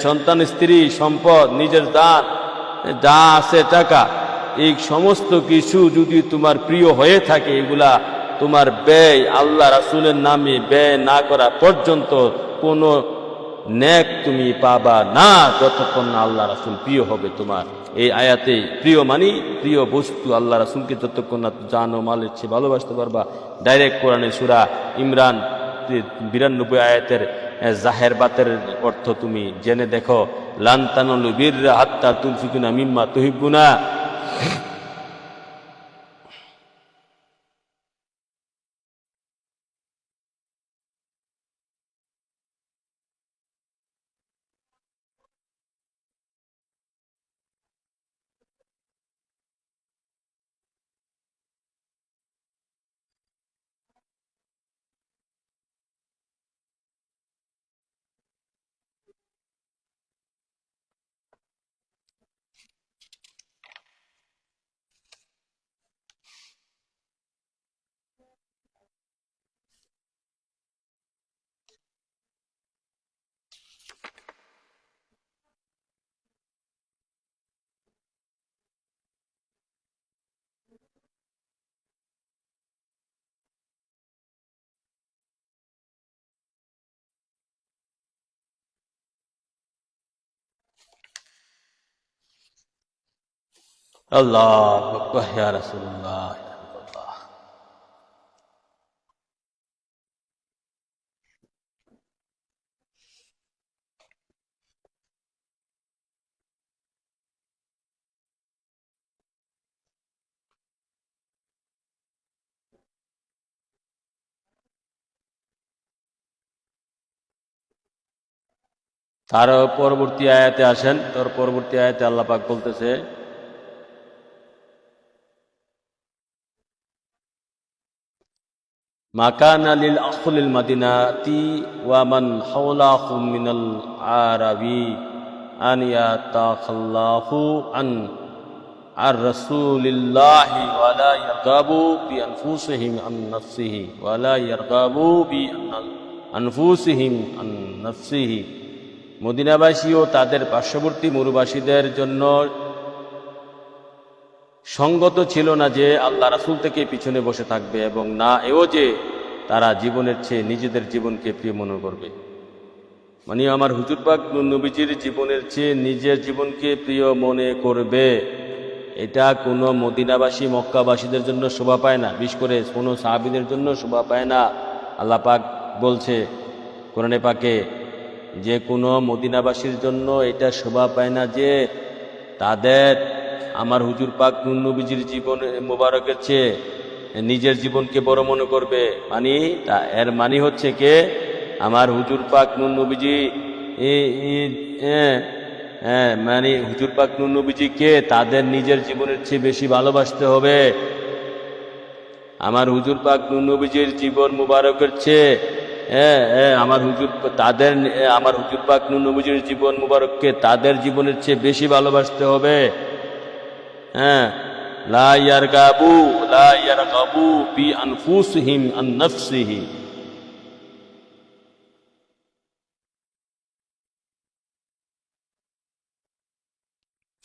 সন্তান, স্ত্রী, সম্পদ, নিজের দান, যা আছে টাকা, এই সমস্ত কিছু যদি তোমার প্রিয় হয়ে থাকে, এগুলা তোমার ব্যয় আল্লাহ রাসূলের নামে ব্যয় না করা পর্যন্ত কোনো নেক তুমি পাবা না, যতক্ষণ না আল্লাহ রাসূল প্রিয় হবে তোমার। এই আয়াতে প্রিয় মানি প্রিয় বস্তু আল্লাহ রাসূলকে যতক্ষণ না জানো মালের চেয়ে ভালোবাসতে পারবা। ডাইরেক্ট কোরআনে সূরা ইমরান 92 আয়াতের জাহের বাতের অর্থ তুমি জেনে দেখো। লান তানালু বিররা হাত্তা তুনফিকুনা মিম্মা তুহিব্বুনা। আল্লাহু আকবার, ইয়া রাসূলুল্লাহ। তার পরবর্তী আয়াতে আসেন, তার পরবর্তী আয়াতে আল্লাহ পাক বলতেছে, মাকানা লিল আখলিল মাদিনাতি ওয়া মান হাওলাহুম মিনাল আরাবি আন ইয়াতাখাল্লাফু আন আর রাসূলিল্লাহি ওয়া লা ইয়ারগাবু বি আনফুসিহিম আন নাফসিহি ওয়া লা ইয়ারগাবু বি আনফুসিহিম আন নাফসিহি। মদিনাবাসী ও তাদের পার্শ্ববর্তী মরুবাসীদের জন্য সঙ্গত ছিল না যে আল্লাহ রাসূল থেকে পিছনে বসে থাকবে, এবং না এও যে তারা জীবনের চেয়ে নিজেদের জীবনকে প্রিয় মনে করবে। মানে আমার হুজুর পাক নবীজির জীবনের চেয়ে নিজের জীবনকে প্রিয় মনে করবে, এটা কোনো মদিনাবাসী মক্কাবাসীদের জন্য শোভা পায় না, বিশেষ করে কোনো সাহাবীদের জন্য শোভা পায় না। আল্লাহ পাক বলছে কোরআনে পাকে যে কোনো মদিনাবাসীর জন্য এটা শোভা পায় না যে তাদের আমার হুজুর পাক নবীজির জীবন মোবারকের চেয়ে নিজের জীবনকে বড় মনে করবে। মানে এর মানে হচ্ছে কে, আমার হুজুর পাক নবীজি, মানে হুজুর পাক নবীজিকে তাদের নিজের জীবনের চেয়ে বেশি ভালোবাসতে হবে। আমার হুজুর পাক নবীজির জীবন মুবারকের চেয়ে আমার হুজুর পাক নবীজির জীবন মুবারককে তাদের জীবনের চেয়ে বেশি ভালোবাসতে হবে। লা ইয়ারগাবু বি আনফুসিহিম আন নাফসিহি।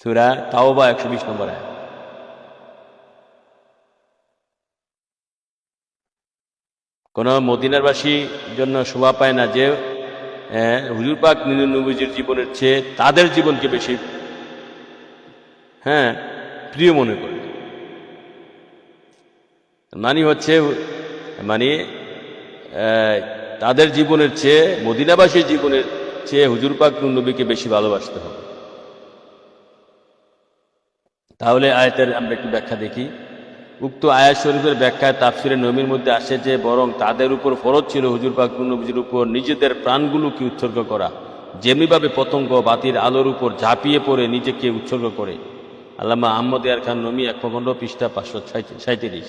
সূরা তাওবা 120 নম্বর আয়াত। কোন মদিনারবাসীর জন্য শোভা পায় না যে হুজুর পাক নবীজির জীবনের চেয়ে তাদের জীবনকে বেশি প্রিয় মনে করে। মানে তাদের জীবনের চেয়ে মদিনাবাসীর জীবনের চেয়ে হুজুর পাক নবীকে বেশি ভালোবাসতে হবে। তাহলে আয়াতের আমরা একটু ব্যাখ্যা দেখি। উক্ত আয়াত শরীফের ব্যাখ্যায় তাফসিরে নবীর মধ্যে আসে যে বরং তাদের উপর ফরজ ছিল হুজুর পাক নবীর উপর নিজেদের প্রাণগুলোকে উৎসর্গ করা, যেমনিভাবে পতঙ্গ বাতির আলোর উপর ঝাঁপিয়ে পড়ে নিজেকে উৎসর্গ করে। আল্লামা আহমদ ইয়ার খান নমি 1 খণ্ড পৃষ্ঠা 537।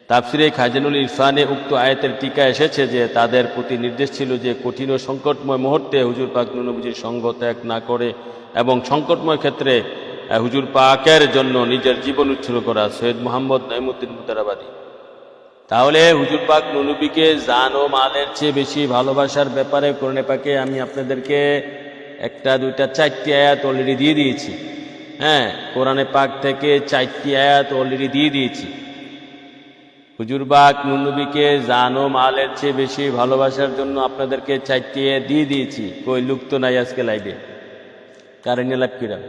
তাফসিরে খাজানুল ইরফানে উক্ত আয়াতের টিকা এসেছে যে তাদের প্রতি নির্দেশ ছিল যে কঠিন ও সংকটময় মুহূর্তে হুজুর পাক নবীজির সঙ্গ ত্যাগ না করে এবং সংকটময় ক্ষেত্রে হুজুর পাকের জন্য নিজের জীবন উৎসর্গ করা। সৈয়দ মোহাম্মদ নাইমুদ্দিন মুতারাবাদী। তাহলে হুজুর পাক নবীকে জান ও মালের চেয়ে বেশি ভালোবাসার ব্যাপারে কোরআনে পাকে আমি আপনাদেরকে 1, 2, 4টি আয়াত অলরেডি দিয়ে দিয়েছি। কোরআনে পাক থেকে 4টি আয়াত অলরেডি দিয়ে দিয়েছি। হুজুর পাক নবীকে জান ও মালের চেয়ে বেশি ভালোবাসার জন্য আপনাদেরকে 4টি আয়াত দিয়ে দিয়েছি। কই লুক তো নাই আজকে লাইভে, কারণে লাভ কিরা।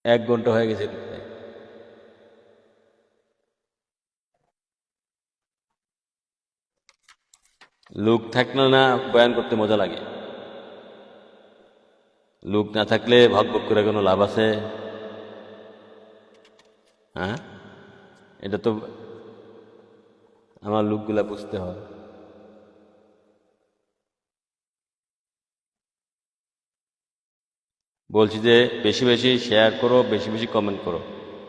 এক ঘন্টা হয়ে গেছে। লোক থাকলে না বয়ান করতে মজা লাগে, লোক না থাকলে ভগ ভগ করে কোনো লাভ আছে? এটা তো আমার লোকগুলা বুঝতে হয়। বলছি যে বেশি বেশি শেয়ার করো, বেশি বেশি কমেন্ট করো।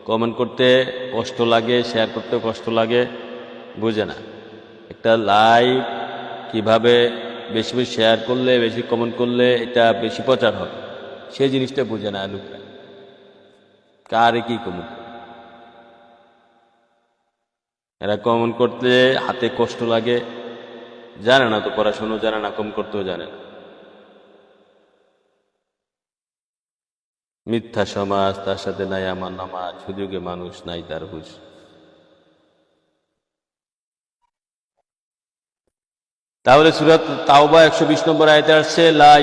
কমেন্ট করতে কষ্ট লাগে, শেয়ার করতেও কষ্ট লাগে, বুঝে না একটা লাইভ কিভাবে বেশি বেশি শেয়ার করলে, বেশি কমেন্ট করলে এটা বেশি প্রচার হবে, সেই জিনিসটা বুঝে না লোকরা। কারে কি কমেন্ট, এরা কমেন্ট করতে হাতে কষ্ট লাগে, জানে না তো, পড়াশুনো জানে না, কম করতেও জানে না। মিথ্যা সমাজ, তার সাথে নাই আমার নামাজ, সুযোগে মানুষ নাই তার হুঁশ। তাহলে সূরা তাওবা 120 নম্বর আয়াতে আসছে লা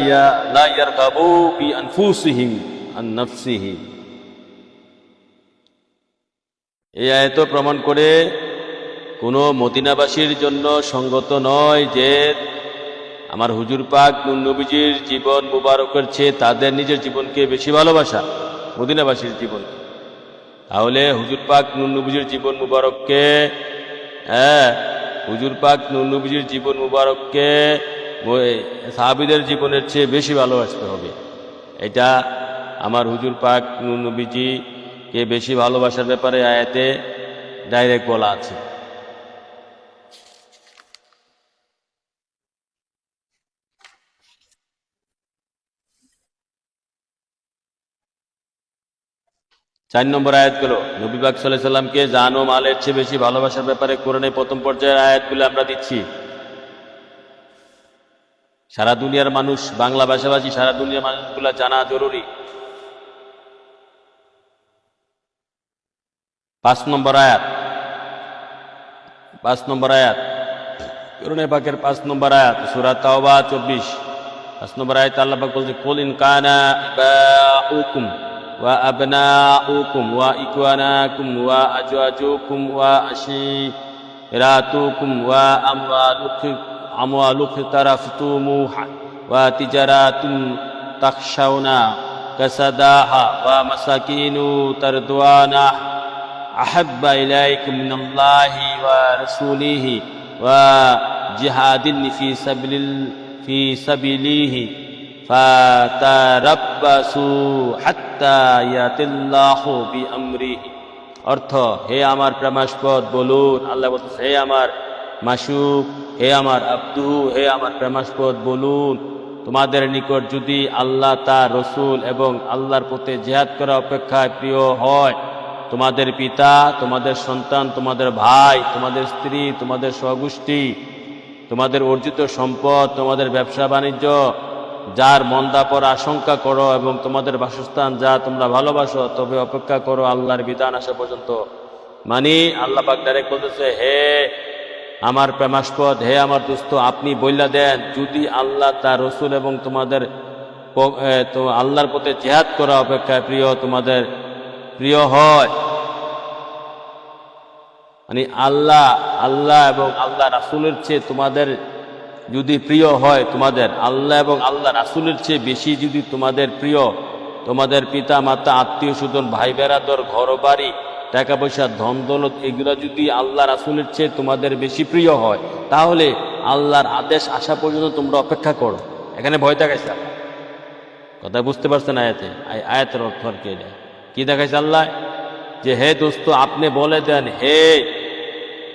ইয়ারগাবু বি আনফুসিহিম আন নাফসিহি। এই আয়াত প্রমাণ করে কোনো মদিনাবাসীর জন্য সঙ্গত নয় যে আমার হুজুর পাক নবীজির জীবন মুবারকের চেয়ে তাদের নিজের জীবনকে বেশি ভালোবাসা, মদিনাবাসীর জীবনকে। তাহলে হুজুর পাক নবীজির জীবন মুবারককে হুজুর পাক নবীজির জীবন মুবারককে সাহাবীদের জীবনের চেয়ে বেশি ভালোবাসতে হবে। এটা আমার হুজুর পাক নবীজিকে বেশি ভালোবাসার ব্যাপারে আয়াতে ডাইরেক্ট বলা আছে। চার নম্বর আয়াতগুলো নবী পাক সাল্লাল্লাহু আলাইহি সাল্লামকে জান ও মালের চেয়ে বেশি ভালোবাসার ব্যাপারে কোরআনের প্রথম পর্যায়ের আয়াতগুলো আমরা দিচ্ছি। সারা দুনিয়ার মানুষ, বাংলা ভাষাভাষী সারা দুনিয়ার মানুষগুলো জানা জরুরি। 5 নম্বর আয়াত, 5 নম্বর আয়াত কোরআনে পাকের 5 নম্বর আয়াত সূরা তাওবা 24। 5 নম্বর আয়াতে আল্লাহ পাক বলছে কুল ইন কানা ইবাউকুম ওয়া আবনাউকুম ওয়া ইখওয়ানাকুম ওয়া আজওয়াজুকুম ওয়া আশীরাতুকুম ওয়া আমওয়ালুকুম তারাফতুমুহা ওয়া তিজারাতুন তাখশাউনা কাসাদাহা ওয়া মাসাকিনু তারদুয়ানা আহাব্বা ইলাইকুম মিনাল্লাহি ওয়া রাসূলিহি ওয়া জিহাদিন ফি সাবিলিহি ফাতারাব্বাসু হাত্তা ইয়াতিল্লাহু বিআমরিহি। অর্থ, হে আমার প্রেমাস্পদ বলুন, আল্লাহ বলতেছে হে আমার মাসুক, হে আমার আব্দু, হে আমার প্রেমাস্পদ, বলুন তোমাদের নিকট যদি আল্লাহ তার রসুল এবং আল্লাহর পথে জিহাদ করা অপেক্ষায় প্রিয় হয় তোমাদের পিতা, তোমাদের সন্তান, তোমাদের ভাই, তোমাদের স্ত্রী, তোমাদের স্বগোষ্ঠী, তোমাদের অর্জিত সম্পদ, তোমাদের ব্যবসা বাণিজ্য, যার মন্দা পড়া আশঙ্কা করো, এবং তোমাদের বাসস্থান যা তোমরা ভালোবাসো, তবে অপেক্ষা করো আল্লাহর বিধান আসা পর্যন্ত। মানে আল্লাহ পাক ডাইরেক্ট বলতেছে, হে আমার প্রেমাস্পদ, হে আমার দোস্ত, আপনি বইলা দেন যদি আল্লাহ তার রসুল এবং তোমাদের তো আল্লাহর পথে জিহাদ করা অপেক্ষায় তোমাদের প্রিয় হয়, মানে আল্লাহ এবং আল্লাহ রাসূলের চেয়ে তোমাদের যদি প্রিয় হয়, তোমাদের আল্লাহ এবং আল্লাহ রাসূলের চেয়ে বেশি যদি তোমাদের প্রিয়, তোমাদের পিতা মাতা, আত্মীয় স্বজন, ভাই বেরাদর, ঘর বাড়ি, টাকা পয়সা, ধন দৌলত, এগুলো যদি আল্লাহ রাসূলের চেয়ে তোমাদের বেশি প্রিয় হয়, তাহলে আল্লাহর আদেশ আসা পর্যন্ত তোমরা অপেক্ষা করো। এখানে ভয় দেখাইছে আল্লাহ, কথা বুঝতে পারছেন? আয়াতের অর্থ আর কি দেখাইছে আল্লাহ? যে হে দোস্ত, আপনি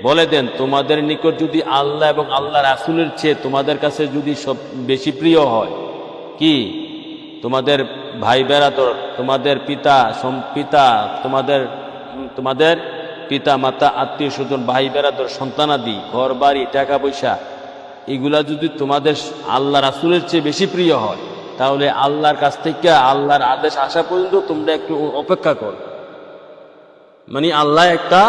বলে দেন তোমাদের নিকট যদি আল্লাহ এবং আল্লাহ রাসূলের চেয়ে তোমাদের কাছে যদি সব বেশি প্রিয় হয়, কি তোমাদের ভাই বেরাদর, তোমাদের তোমাদের পিতা মাতা, আত্মীয় স্বজন, ভাই বেরাদর, সন্তানাদি, ঘর বাড়ি, টাকা পয়সা, এগুলা যদি তোমাদের আল্লাহ রাসূলের চেয়ে বেশি প্রিয় হয়, তাহলে আল্লাহর কাছ থেকে আল্লাহর আদেশ আসা পর্যন্ত তোমরা একটু অপেক্ষা করো। মানে আল্লাহ একটা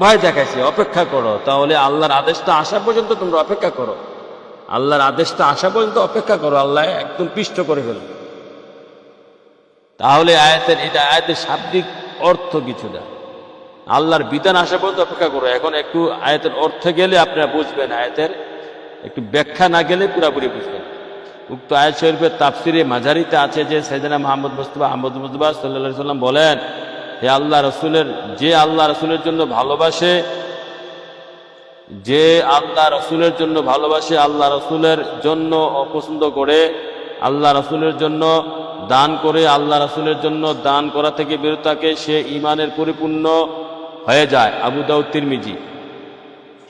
ভয় দেখাইছে, অপেক্ষা করো। তাহলে আল্লাহর আদেশটা আসা পর্যন্ত তোমরা অপেক্ষা করো, আল্লাহর আদেশটা আসা পর্যন্ত অপেক্ষা করো, আল্লাহ একদম পিষ্ট করে ফেলবে। তাহলে আয়াতের শাব্দিক অর্থ কিছুটা, আল্লাহর বিধান আসা পর্যন্ত অপেক্ষা করো। এখন একটু আয়াতের অর্থে গেলে আপনারা বুঝবেন, আয়াতের একটু ব্যাখ্যা না গেলে পুরাপুরি বুঝবেন। উক্ত আয়াত শরীফের তাফসিরে মাঝারিতে আছে যে সাইয়েদনা মুহাম্মদ মুস্তাফা সাল্লাল্লাহু আলাইহি সাল্লাম বলেন, হে আল্লাহ রসুলের জন্য ভালোবাসে, আল্লাহ রসুলের জন্য অপছন্দ করে, আল্লাহ রসুলের জন্য দান করে, আল্লাহ রসুলের জন্য দান করা থেকে বিরত থাকে, সে ঈমানের পরিপূর্ণ হয়ে যায়। আবু দাউদ, তিরমিজি।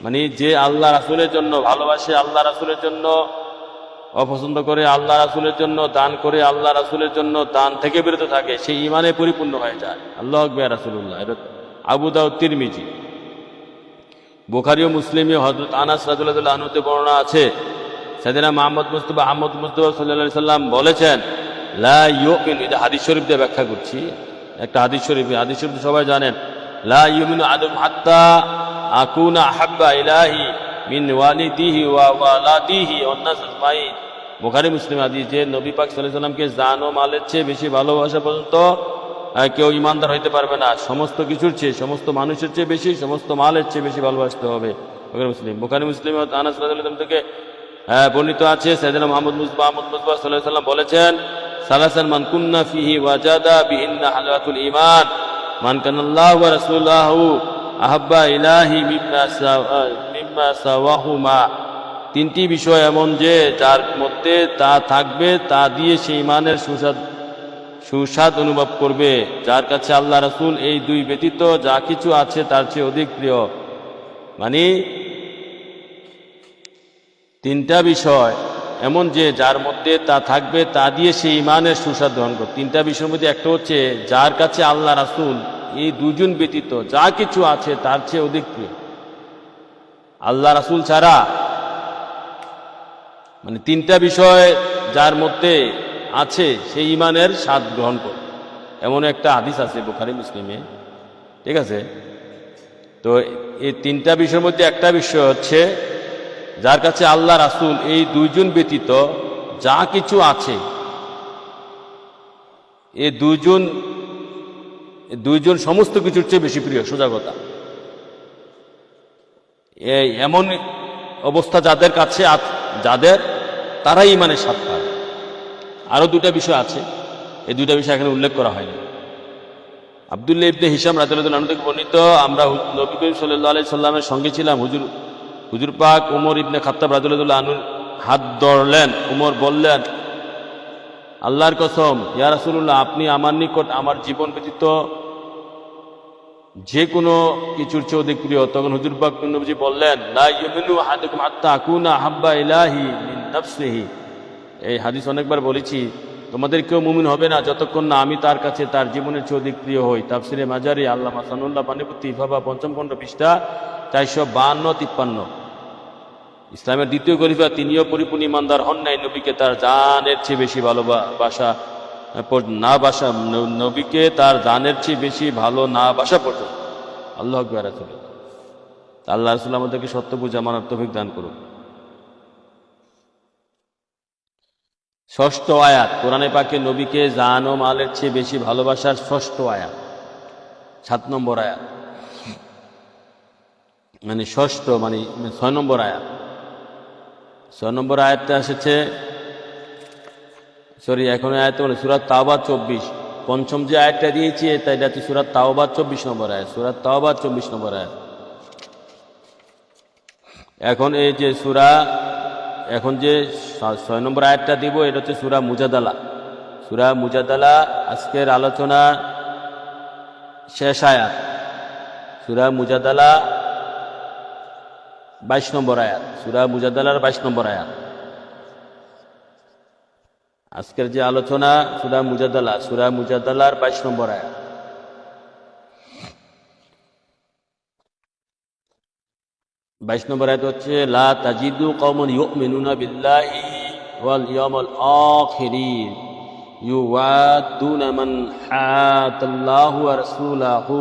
মানে যে আল্লাহ রাসূলের জন্য ভালোবাসে, আল্লাহ রাসূলের জন্য অপছন্দ করে, আল্লাহ রাসূলের জন্য দান করে, আল্লাহ রাসূলের জন্য দান থেকে বিরত থাকে, সে ঈমানে পরিপূর্ণ হয়ে যায়। আল্লাহু আকবার, রাসূলুল্লাহ। আবু দাউদ, তিরমিজি। বুখারী ও মুসলিমে হযরত আনাস রাদিয়াল্লাহু আনহু তে বর্ণনা আছে, সাইয়েদনা মুহাম্মদ মুস্তাফা সাল্লাল্লাহু আলাইহি সাল্লাম বলেছেন, লা ইউমিনু, এটা হাদিস শরীফ দিয়ে ব্যাখ্যা করছি, একটা হাদিস শরীফ সবাই জানেন, লা ইউমিনু আদম হাত্তা আকুনা আহাব্বা ইলাহি মিন ওয়ালিদিহি ওয়া ওয়ালাদিহি ওয়ান নাস আজমাইন। বুখারী মুসলিম হাদিস, যে নবী পাক সাল্লাল্লাহু আলাইহি সাল্লামকে জান ও মালের চেয়ে বেশি ভালোবাসা পর্যন্ত কেউ ঈমানদার হইতে পারবে না। সমস্ত কিছুর চেয়ে, সমস্ত মানুষের চেয়ে বেশি, সমস্ত মালের চেয়ে বেশি ভালোবাসতে হবে। বুখারী মুসলিম আনাস রাদিয়াল্লাহু আনহু থেকে বর্ণিত আছে, সাইয়েদনা মুহাম্মদ মুস্তাফা সাল্লাল্লাহু আলাইহি সাল্লাম বলেছেন, সালাসান মান কুন্না ফিহি ওয়াজাদা বিহিন্না হালাতুল ঈমান, মান কানাল্লাহু ওয়া রাসূলুহু আহাব্বা ইলাহি মিম্মা সাওয়াহুমা। তিনটি বিষয় এমন যে যার মধ্যে তা থাকবে, তা দিয়ে সে ঈমানের সুস্বাদ অনুভব করবে। যার কাছে আল্লাহ রাসূল এই দুই ব্যতীত যা কিছু আছে তার চেয়ে অধিক প্রিয়। মানে তিনটা বিষয় এমন যে যার মধ্যে তা থাকবে, তা দিয়ে সে ঈমানের সুস্বাদ গ্রহণ করবে। তিনটা বিষয়ের মধ্যে একটা হচ্ছে যার কাছে আল্লাহ রাসূল এই দুজন ব্যতীত যা কিছু আছে তার চেয়ে অধিক প্রিয়। আল্লাহ রাসূল ছাড়া, মানে তিনটা বিষয় যার মধ্যে আছে সেই ঈমানের স্বাদ গ্রহণ করে, এমন একটা হাদিস আছে বুখারী মুসলিমে। ঠিক আছে, তো এই তিনটা বিষয়ের মধ্যে একটা বিষয় হচ্ছে যার কাছে আল্লাহ রাসূল এই দুইজন ব্যতীত যা কিছু আছে, এই দুইজন সমস্ত কিছুর চেয়ে বেশি প্রিয়। সোজা কথা, এই এমন অবস্থা যাদের কাছে, তারাই ঈমানের স্বাদ পায়। আরো দুটা বিষয় আছে, এই দুটা বিষয় এখানে উল্লেখ করা হয়নি। আব্দুল্লাহ ইবনে হিশাম রাদিয়াল্লাহু আনহু থেকে বর্ণিত, আমরা নবী করিম সাল্লাল্লাহু আলাইহি সাল্লামের সঙ্গে ছিলাম। হুজুর পাক ওমর ইবনে খাত্তাব রাদিয়াল্লাহু আনহুর হাত ধরলেন। ওমর বললেন, আল্লাহর কসম ইয়া রাসূলুল্লাহ, আপনি আমার নিকট আমার জীবন ব্যতীত যে কোনো কিছুর চেয়ে অধিক প্রিয়। তখন হুজুর পাক নবীজি বললেন, লা ইউমিনু আহাদুকুম হাত্তা আকুনা হাব্বা ইলাহি মিন নাফসিহি। এই হাদিস অনেকবার বলেছি, তোমাদের কেউ মুমিন হবে না যতক্ষণ না আমি তার কাছে তার জীবনের চেয়ে অধিক প্রিয় হই। তাফসিরে মাজারি আল্লামা সানুল্লাহ পানিপতি ইফাবা ৫ম খণ্ড পৃষ্ঠা ৪৫২-৫৩। ইসলামের দ্বিতীয় খলিফা তিনিও পরিপূর্ণ ইমানদার হন নাই, নবীকে তার জানের চেয়ে বেশি ভালোবাসা নবীকে তার জানের চেয়ে বেশি ভালো না বাসা পর্যন্ত। আল্লাহু আকবার। আল্লাহ রাসূল আমাদেরকে সত্য বুঝা মানার তৌফিক দান করুন। ষষ্ঠ আয়াত, কোরআনে পাকে নবীকে জান ও মালের চেয়ে বেশি ভালোবাসার ষষ্ঠ আয়াত, ৭ নম্বর আয়াত, মানে ষষ্ঠ মানে ৬ নম্বর আয়াত। ৬ নম্বর আয়াতটা এসেছে, এখন আয়াত বলে সূরা তাওবা ২৪। পঞ্চম যে আয়াতটা দিয়েছি এটা হচ্ছে সূরা তাওবা ২৪ নম্বর আয়াত। সূরা তাওবা ২৪ নম্বর আয়াত। এখন এই যে এখন যে ৬ নম্বর আয়াতটা দিব এটা হচ্ছে সূরা মুজাদালা। সূরা মুজাদালা আজকের আলোচনা শেষ আয়াত। সূরা মুজাদালা ২২ নম্বর আয়াত। সূরা মুজাদালার ২২ নম্বর আয়াত। আজকের যে আলোচনা সূরা মুজাদালার ২২ নম্বর আয়াত। বাইশ নম্বর আয়াত হচ্ছে, লা তাজিদু কওমান ইউমিনুনা বিল্লাহি ওয়াল ইয়াউমিল আখির ইউওয়াদুনা মান হাদাল্লাহু ওয়া রাসূলাহু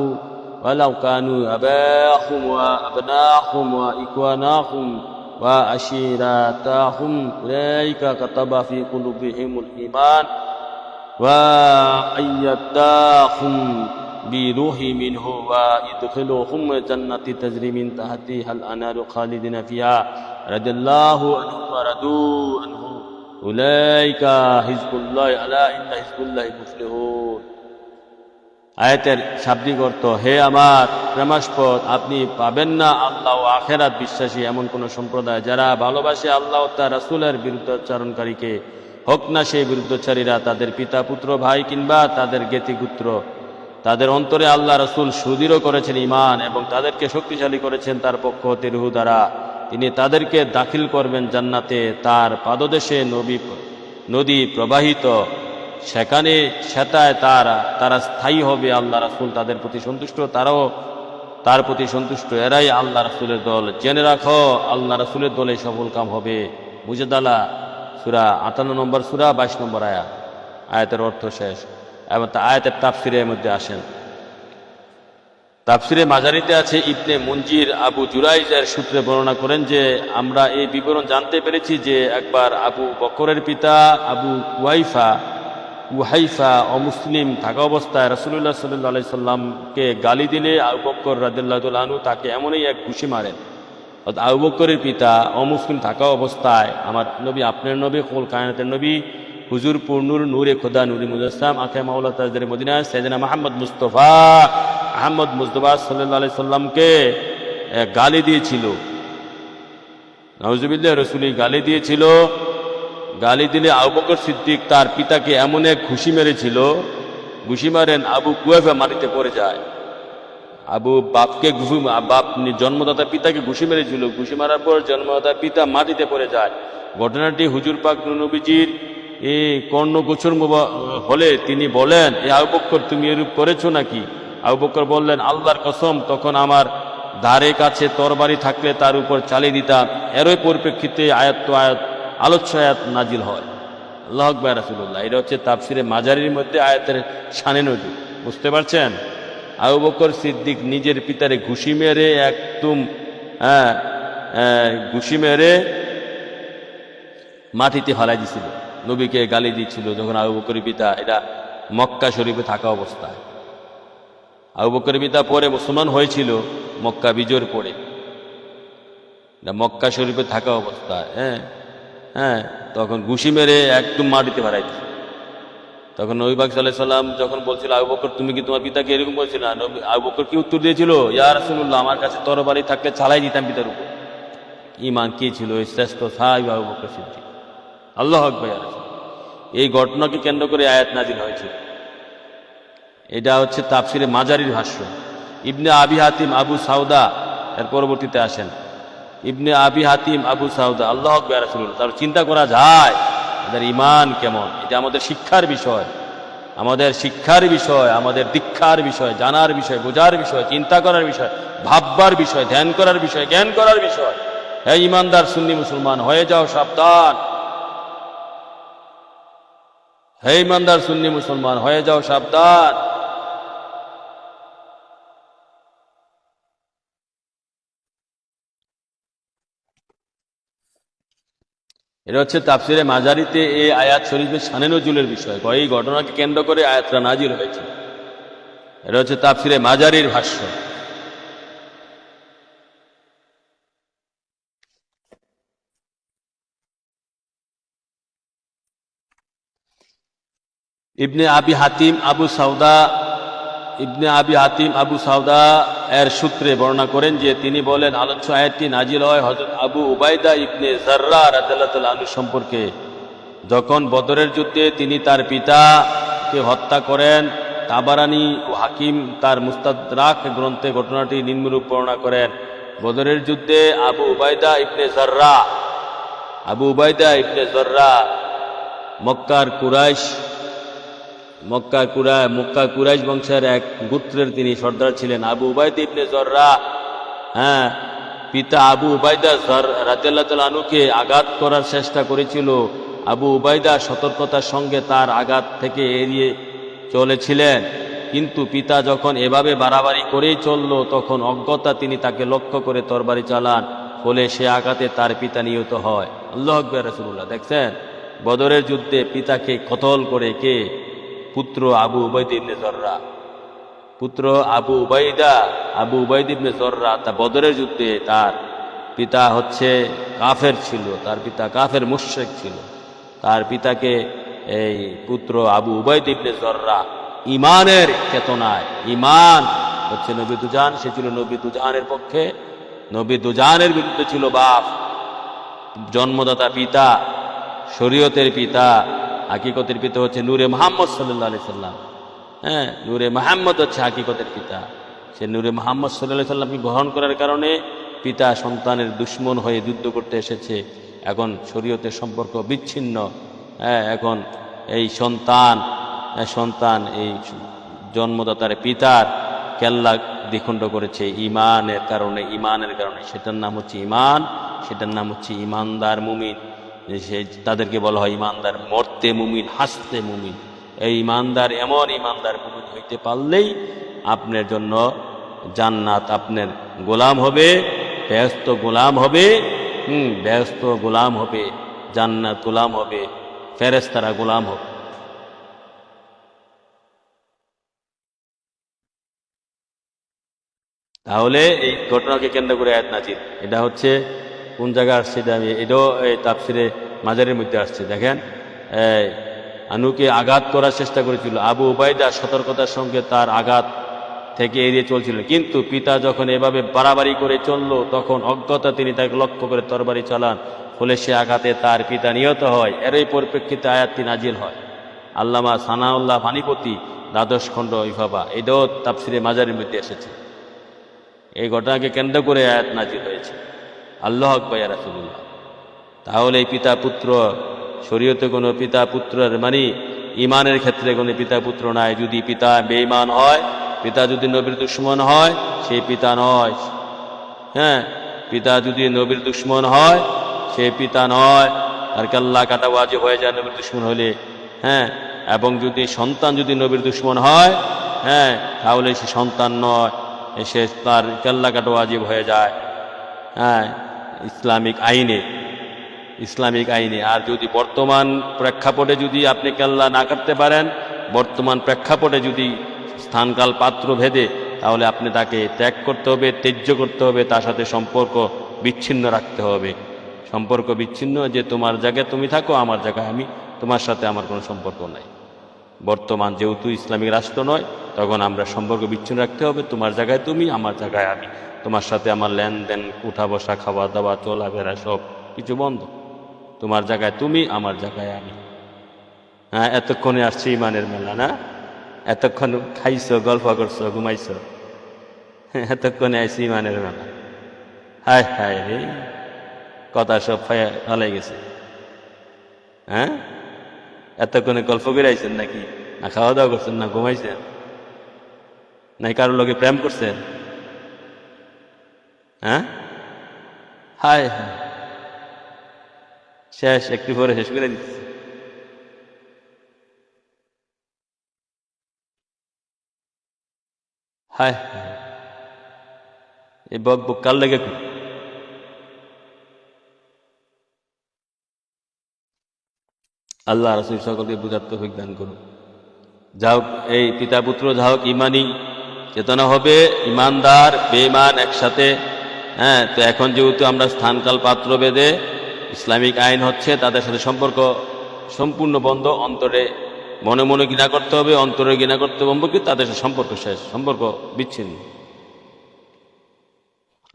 ওয়ালাউ কানু আবাহুম ওয়া আবনাহুম ওয়া ইখওয়ানাহুম ওয়া আশিরাতাহুম উলাইকা কাতাবা ফি কুলুবিহিমুল ঈমান ওয়া আইয়াদাহুম বিরূহি মিনহু ওয়া ইদখিলুহুম জান্নাতি তাজরি মিন তাহতিহাল আনারু খালিদিনা ফিহা রাদিয়াল্লাহু আনহু ওয়া রাদু আনহু উলাইকা হিজবুল্লাহ আলা ইন্না হিজবুল্লাহি মুফলিহুন। আয়াতের শাব্দিক অর্থ, হে আমার প্রেমাস্পদ, আপনি পাবেন না আল্লাহ ও আখেরাত বিশ্বাসী এমন কোন সম্প্রদায় যারা ভালোবাসে আল্লাহ ও তার রাসূলের বিরুদ্ধাচারণকারীকে, হোক না সেই বিরুদ্ধাচারীরা তাদের পিতা পুত্র ভাই কিংবা তাদের জ্ঞাতিগুত্র। তাদের অন্তরে আল্লাহ রাসূল সুদৃঢ় করেছেন ঈমান এবং তাদেরকে শক্তিশালী করেছেন তার পক্ষ হতে রূহ দ্বারা। তিনি তাদেরকে দাখিল করবেন জান্নাতে, তার পাদদেশে নদী প্রবাহিত, সেখানে সেটায় তারা স্থায়ী হবে। আল্লাহ রাসূল তাদের প্রতি সন্তুষ্ট, তারাও তার প্রতি সন্তুষ্ট। এরাই আল্লাহ রাসূলের দল। জেনে রাখো আল্লাহ রাসূলের দলে সফল কাম হবে। মুজাদালা সূরা ৫৮ নম্বর সূরা ২২ নম্বর আয়াত। আয়াতের অর্থ শেষ। এবং আয়াতের তাফসিরের মধ্যে আসেন। তাফসিরে মাজারিতে আছে, ইবনে মুনজির আবু জুরাইজের সূত্রে বর্ণনা করেন যে আমরা এই বিবরণ জানতে পেরেছি যে একবার আবু বকরের পিতা আবু কুহাইফা অমুসলিম থাকা অবস্থায় রাসূলুল্লাহ সাল্লাল্লাহু আলাইহি সাল্লামকে গালি দিলে আবু বকর রাদিয়াল্লাহু তাআলা আনহু তাকে এমনই এক ঘুষি মারেন। আবু বকরের পিতা অমুসলিম থাকা অবস্থায় আমার নবী, আপনার নবী, কুল কায়নাতের নবী হুজুর পূর্ণুর নূরে খোদা নূরে মুজাসসাম আখে মাওলা তাজদারে মদিনা সাইয়েদনা মুহাম্মদ মুস্তাফা সাল্লাল্লাহু আলাইহি সাল্লামকে গালি দিয়েছিল। নাউজুবিল্লাহ, রাসূলই গালি দিয়েছিল। গালি দিলে আবু বকর সিদ্দিক তার পিতাকে এমন এক ঘুষি মেরেছিল, ঘুষি মারেন আবু কুহাইফা মাটিতে পড়ে যায়। বাপ জন্মদাতা পিতাকে ঘুষি মেরেছিল, ঘুষি মারার পর জন্মদাতা পিতা মাটিতে পড়ে যায়। ঘটনাটি হুজুর পাক নবীজির এই কর্ণগোচর হলে তিনি বলেন, এ আবু বকর, তুমি এরূপ করেছো নাকি? আবু বকর বললেন, আল্লাহর কসম, তখন আমার ধারে কাছে তরবারি থাকলে তার উপর চালিয়ে দিতাম। এরই পরিপ্রেক্ষিতে আলোচ্য আয়াত নাজিল হয়। আল্লাহু আকবার। রাসূলুল্লাহ, এটা হচ্ছে তাফসিরে মাজারির মধ্যে আয়াতের শানে নজুল। বুঝতে পারছেন? আবু বকর সিদ্দিক নিজের পিতারে ঘুষি মেরে ঘুষি মেরে মাটিতে ফেলাই দিছিল, নবীকে গালি দিচ্ছিল যখন আবু বকরের পিতা এটা মক্কা শরীফে থাকা অবস্থায়। আবু বকরের পিতা পরে মুসলমান হয়েছিল মক্কা বিজয়ের পরে, মক্কা শরীফে থাকা অবস্থায় তখন ঘুষি মেরে একদম মাটিতে ফেলাই দিছিল। তখন নবী পাক সাল্লাল্লাহু আলাইহি সাল্লাম যখন বলছিল, আবু বকর, তুমি কি তোমার পিতাকে এরকম বলছিল? আবু বকর কি উত্তর দিয়েছিল? ইয়া রাসূলুল্লাহ, আমার কাছে তরবারি থাকলে চালাই দিতাম পিতার উপর। ঈমান কি ছিল? এই শ্রেষ্ঠ সাহাবী আবু বকর সিদ্দিক। আল্লাহু আকবার। এই ঘটনাকে কেন্দ্র করে আয়াত নাজিল হয়েছে। এটা হচ্ছে তাফসিরে মাজারির ভাষ্য। ইবনে আবি হাতিম আবু সাউদা, এর পরবর্তীতে আসেন ইবনে আবি হাতিম আবু সাউদা। আল্লাহু আকবার রাসূলুল্লাহ। তার চিন্তা করা যায় আমাদের ঈমান কেমন। এটা আমাদের শিক্ষার বিষয়, আমাদের শিক্ষার বিষয়, আমাদের দীক্ষার বিষয়, জানার বিষয়, বোঝার বিষয়, চিন্তা করার বিষয়, ভাববার বিষয়, ধ্যান করার বিষয়, জ্ঞান করার বিষয়। হে ঈমানদার সুন্নি মুসলমান, হয়ে যাও সাবধান। হে ঈমানদার সুন্নি মুসলমান, হয়ে যাও সাবধান। এটা হচ্ছে তাফসিরে মাজারিতে এই আয়াত শরীফের শানে নজুলের বিষয়। এই ঘটনাকে কেন্দ্র করে আয়াতটা নাজিল হয়েছে। এটা হচ্ছে তাফসিরে মাজারির ভাষ্য। ইবনে আবি হাতিম আবু সাউদা, ইবনে আবি হাতিম আবু সাউদা এর সূত্রে বর্ণনা করেন যে তিনি বলেন, আলোচ্য আয়াতটি নাজিল হয় হযরত আবু উবাইদা ইবনে জাররা রাদিয়াল্লাহু তাআলা আনহু সম্পর্কে। যখন বদরের যুদ্ধে তিনি তার পিতাকে হত্যা করেন, তাবারানি ও হাকিম তার মুস্তাদরাক গ্রন্থে ঘটনাটি নিম্নরূপ বর্ণনা করেন। বদরের যুদ্ধে আবু উবাইদা ইবনে জাররা মক্কা কুরাইশ বংশের এক গোত্রের তিনি সর্দার ছিলেন। আবু উবাইদা ইবনে জাররা, পিতা আবু উবাইদা রাদিয়াল্লাহু তাআলা আনহুকে আঘাত করার চেষ্টা করেছিল। আবু উবাইদা সতর্কতার সঙ্গে তার আঘাত থেকে এড়িয়ে চলেছিলেন, কিন্তু পিতা যখন এভাবে বাড়াবাড়ি করেই চলল, তখন অজ্ঞতা তিনি তাকে লক্ষ্য করে তরবারি চালান, ফলে সে আঘাতে তার পিতা নিহত হয়। আল্লাহু আকবার রাসূলুল্লাহ। দেখছেন, বদরের যুদ্ধে পিতাকে কতল করে কে? পুত্র আবু উবাইদা ইবনে জাররা, পুত্র আবু উবাইদা ইবনে জাররা। তা বদরের যুদ্ধে তার পিতা হচ্ছে কাফের ছিল, তার পিতা কাফের মুশরিক ছিল। তার পিতাকে এই পুত্র আবু উবাইদা ইবনে জাররা ইমানের চেতনায়, ইমান হচ্ছে নবী দুজান, সে ছিল নবী দুজানের পক্ষে, নবী দুজানের বিরুদ্ধে ছিল বাপ, জন্মদাতা পিতা, শরীয়তের পিতা, হাকিকতের পিতা হচ্ছে নূরে মুহাম্মদ সাল্লাল্লাহু আলাইহি সাল্লাম। নূরে মুহাম্মদ হচ্ছে হাকিকতের পিতা। সে নূরে মুহাম্মদ সাল্লাল্লাহু আলাইহি সাল্লামকে গ্রহণ করার কারণে পিতা সন্তানের দুশ্মন হয়ে যুদ্ধ করতে এসেছে। এখন শরীয়তের সম্পর্ক বিচ্ছিন্ন। এখন এই সন্তান এই জন্মদাতার পিতার কেল্লা দ্বিখণ্ড করেছে ইমানের কারণে। সেটার নাম হচ্ছে ইমান, সেটার নাম হচ্ছে ইমানদার মুমিন। সে তাদেরকে বলা হয় ইমানদার, মরতে মুমিন, হাসতে মুমিন। এই ইমানদার, এমন ইমানদার মুমিন হইতে পারলেই আপনার জন্য জান্নাত আপনার গোলাম হবে, বেহেশত গোলাম হবে, বেহেশত গোলাম হবে, জান্নাত গোলাম হবে, ফেরেশতারা গোলাম হবে। তাহলে এই ঘটনাকে কেন্দ্র করে আয়াত নাজিল। এটা হচ্ছে কোন জায়গায় আসছে, এটাও এই তাফসিরে মাজারের মধ্যে আসছে। দেখেন, আনুকে আঘাত করার চেষ্টা করেছিল, আবু উবাইদা সতর্কতার সঙ্গে তার আঘাত থেকে এড়িয়ে চলছিল, কিন্তু পিতা যখন এভাবে বাড়াবাড়ি করে চলল, তখন অজ্ঞতা তিনি তাকে লক্ষ্য করে তরবারি চালান, ফলে সে আঘাতে তার পিতা নিহত হয়। এরই পরিপ্রেক্ষিতে আয়াতটি নাজিল হয়। আল্লামা সানাউল্লাহ ফানিপতি দ্বাদশ খণ্ড ইফাবা, এটাও তাফসিরে মাজারের মধ্যে এসেছে। এই ঘটনাকে কেন্দ্র করে আয়াত নাজিল হয়েছে। আল্লাহু আকবার ইয়া রাসূলুল্লাহ। তাহলে এই পিতা পুত্র, শরীয়তে কোনো পিতা পুত্রের মানে ইমানের ক্ষেত্রে কোনো পিতা পুত্র নাই। যদি পিতা বেঈমান হয়, পিতা যদি নবীর দুশমন হয়, সেই পিতা নয়। পিতা যদি নবীর দুশমন হয়, সে পিতা নয়, তার কাল্লা কাটা ওয়াজিব হয়ে যায় নবীর দুশমন হলে। এবং যদি সন্তান যদি নবীর দুশমন হয়, তাহলে সে সন্তান নয়, সে তার কাল্লা কাটা ওয়াজিব হয়ে যায় ইসলামিক আইনে। আর যদি বর্তমান প্রেক্ষাপটে যদি আপনি কাল্লা না কাটতে পারেন, বর্তমান প্রেক্ষাপটে যদি স্থানকাল পাত্র ভেদে, তাহলে আপনি তাকে ত্যাগ করতে হবে, ত্যায্য করতে হবে, তার সাথে সম্পর্ক বিচ্ছিন্ন রাখতে হবে। সম্পর্ক বিচ্ছিন্ন, যে তোমার জায়গায় তুমি থাকো, আমার জায়গায় আমি, তোমার সাথে আমার কোনো সম্পর্ক নাই। বর্তমান যেহেতু ইসলামিক রাষ্ট্র নয়, তখন আমরা সম্পর্ক বিচ্ছিন্ন রাখতে হবে। তোমার জায়গায় তুমি, আমার জায়গায় আমি, তোমার সাথে আমার লেনদেন, উঠা বসা, খাওয়া দাওয়া, চলাফেরা সব কিছু বন্ধ। তোমার জায়গায় তুমি, আমার জায়গায় আমি। এতক্ষণে আসছে ইমানের মেলা না? এতক্ষণ খাইছো, গল্প করছো, ঘুমাইছো, এতক্ষণে আইসি ইমানের মেলা। হায় হায় রে, কথা সব ফালাই গেছে। হ্যাঁ, এতক্ষণে গল্প করে আইছেন নাকি? না খাওয়া দাওয়া করছেন, না ঘুমাইছেন, নাই কারোর লোকে প্রেম করছেন? হ্যাঁ, হায় হায়, শেষ, একটু পরে শেষ করে দিচ্ছে। হায় হায়, এই বক বক কার লেগে? আল্লাহ রাসূল সকলকে বুঝার তৌফিক দান করুন। যা হোক, এই পিতা পুত্র যা হোক ইমানি চেতনা হবে, ইমানদার বেঈমান একসাথে। হ্যাঁ, তো এখন যেহেতু আমরা স্থানকাল পাত্র ভেদে ইসলামিক আইন হচ্ছে, তাদের সাথে সম্পর্ক সম্পূর্ণ বন্ধ। অন্তরে মনে মনে ঘৃণা করতে হবে, অন্তরে ঘৃণা করতে হবে, কিন্তু তাদের সাথে সম্পর্ক শেষ, সম্পর্ক বিচ্ছিন্ন।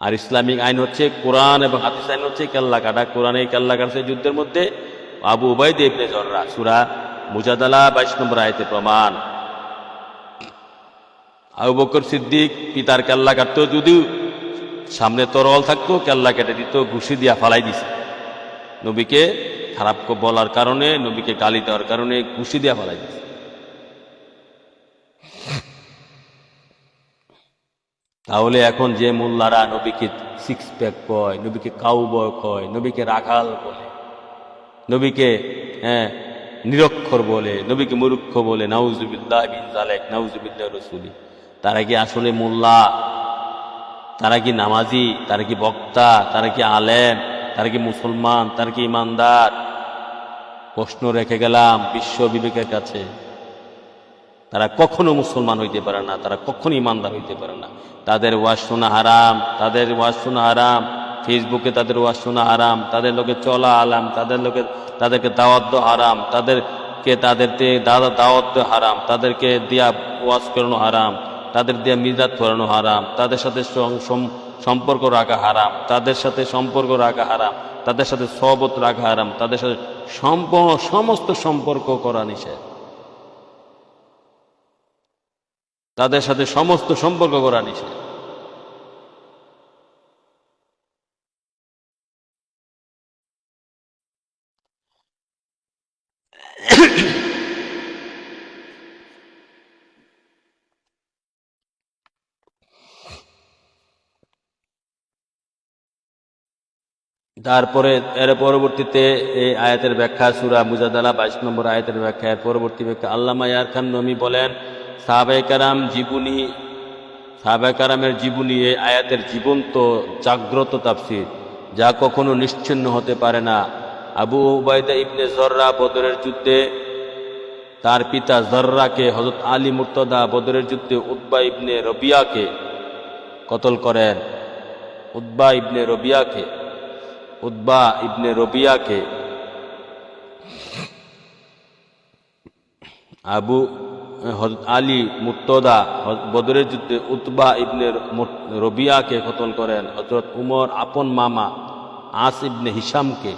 আর ইসলামিক আইন হচ্ছে কোরআন এবং হাদিস আইন হচ্ছে কেল্লা কাটা। কোরআনে কেল্লা কাটছে যুদ্ধের মধ্যে আবু উবাইদা ইবনে জররা, সূরা মুজাদালা 22 নম্বর আয়াতে প্রমাণ। আবু বকর সিদ্দিক পিতার কেল্লা কাটতো, যদিও সামনে তরল থাকতো, কেল্লা কেটে দিত, ঘুষি দিয়া ফালাই দিছে। নবীকে খারাপ বলার কারণে, নবীকে গালি দেওয়ার কারণে ঘুষি দিয়া ফালাই দিছে। তাহলে এখন যে মোল্লারা নবীকে সিক্স প্যাক কয়, নবীকে কাউবয় কয়, নবীকে রাখাল বলে, নবীকে নিরক্ষর বলে, নবীকে মুরুক্ষ বলে, নাউজুবিল্লাহ মিন যালিক, নাউজুবিল্লাহ রাসূলি, তারা কি আসলে মোল্লা? তারা কি নামাজি? তারা কি বক্তা? তারা কি আলেম? তারা কি মুসলমান? তারা কি ইমানদার? প্রশ্ন রেখে গেলাম বিশ্ব বিবেকের কাছে। তারা কখনো মুসলমান হইতে পারে না, তারা কখনো ইমানদার হইতে পারে না। তাদের ওয়াজ শোনা হারাম, তাদের ওয়াজ শোনা হারাম, ফেসবুকে তাদের ওয়াজ শোনা হারাম, তাদের লোকে চলা আলাম, তাদেরকে দাওয়াত দেওয়া হারাম, তাদেরকে দাওয়াত দেওয়া হারাম, তাদেরকে দিয়া ওয়াজ করানো হারাম, তাদের দিয়া মিজাত করানো হারাম, তাদের সাথে সম্পর্ক রাখা হারাম, তাদের সাথে সম্পর্ক রাখা হারাম, তাদের সাথে সহবত রাখা হারাম, তাদের সাথে সমস্ত সম্পর্ক করা নিষেধ, তাদের সাথে সমস্ত সম্পর্ক করা নিষেধ। তারপরে এর পরবর্তীতে এই আয়াতের ব্যাখ্যা, সূরা মুজাদালা 22 নম্বর আয়াতের ব্যাখ্যা, এর পরবর্তী ব্যাখ্যা আল্লামা ইয়ার খান নমি বলেন, সাহাবায়ে কারামের জীবনী এই আয়াতের জীবন্ত জাগ্রত তাফসীর, যা কখনো নিশ্চিহ্ন হতে পারে না। আবু উবাইদা ইবনে জররা বদরের যুদ্ধে তার পিতা জররাকে, হযরত আলী মুর্তদা বদরের যুদ্ধে উতবা ইবনে রবিয়াকে কতল করেন। উতবা ইবনে রবিয়াকে হযরত আলী মুর্তদা বদরের যুদ্ধে উতবা ইবনে রবিয়াকে কতল করেন। হযরত উমর আপন মামা আস ইবনে হিশামকে,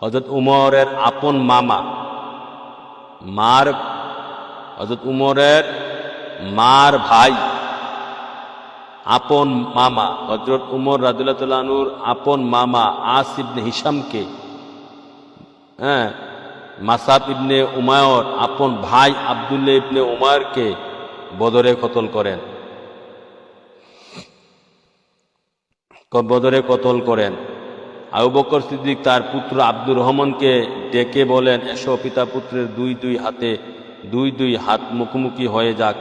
হযরত উমরের আপন মামা হযরত উমরের মার ভাই আপন মামা হযরত উমর রাদিয়াল্লাহু তাআলা আনহুর আপন মামা আস ইবনে হিশামকে, মাসাব ইবনে উমায়র আপন ভাই আব্দুল্লাহ ইবনে উমায়রকে বদরে কতল করেন। আবু বকর সিদ্দিক তার পুত্র আব্দুর রহমানকে ডেকে বলেন, এসো পিতা পুত্রের দুই হাত মুখোমুখি হয়ে যাক।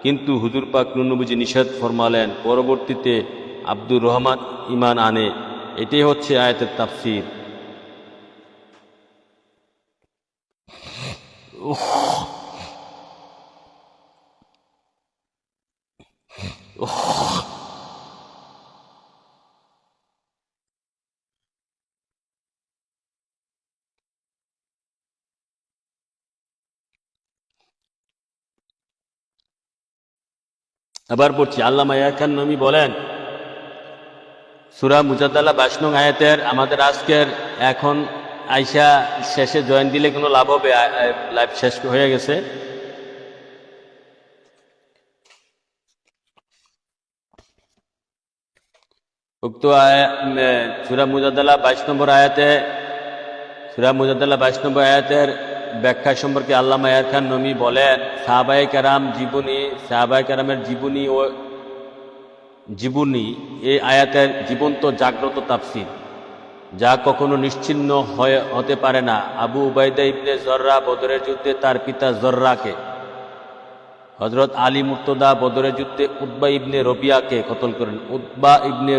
কিন্তু হুজুর পাক নবীজি নিষেধ ফরমালেন। পরবর্তীতে আব্দুর রহমান ঈমান আনে। এটাই হচ্ছে আয়াতের তাফসীর। আবার পড়ছি, আল্লামা ইয়াহিয়া খান নবী বলেন, সূরা মুজাদালা 22 নং আয়াতের আমাদের আজকের এখন আইসা শেষে জয়েন দিলে কোনো লাভ হবে? লাইভ শেষ হয়ে গেছে। উক্ত সূরা মুজাদালা 22 নম্বর আয়াতে, সূরা মুজাদালা 22 নম্বর আয়াতের ব্যাখ্যা সম্পর্কে আল্লামা ইয়ার খান নমি বলেন, সাহাবায়ে কেরামের জীবনী এই আয়াতের জীবন্ত জাগ্রত তাফসীর, যা কখনো নিশ্চিহ্ন হতে পারে না। আবু উবাইদা ইবনে জর্রা বদরের যুদ্ধে তার পিতা জর্রাকে, হযরত আলী মুর্তদা বদরের যুদ্ধে উতবা ইবনে রবিয়াকে কতল করেন। উতবা ইবনে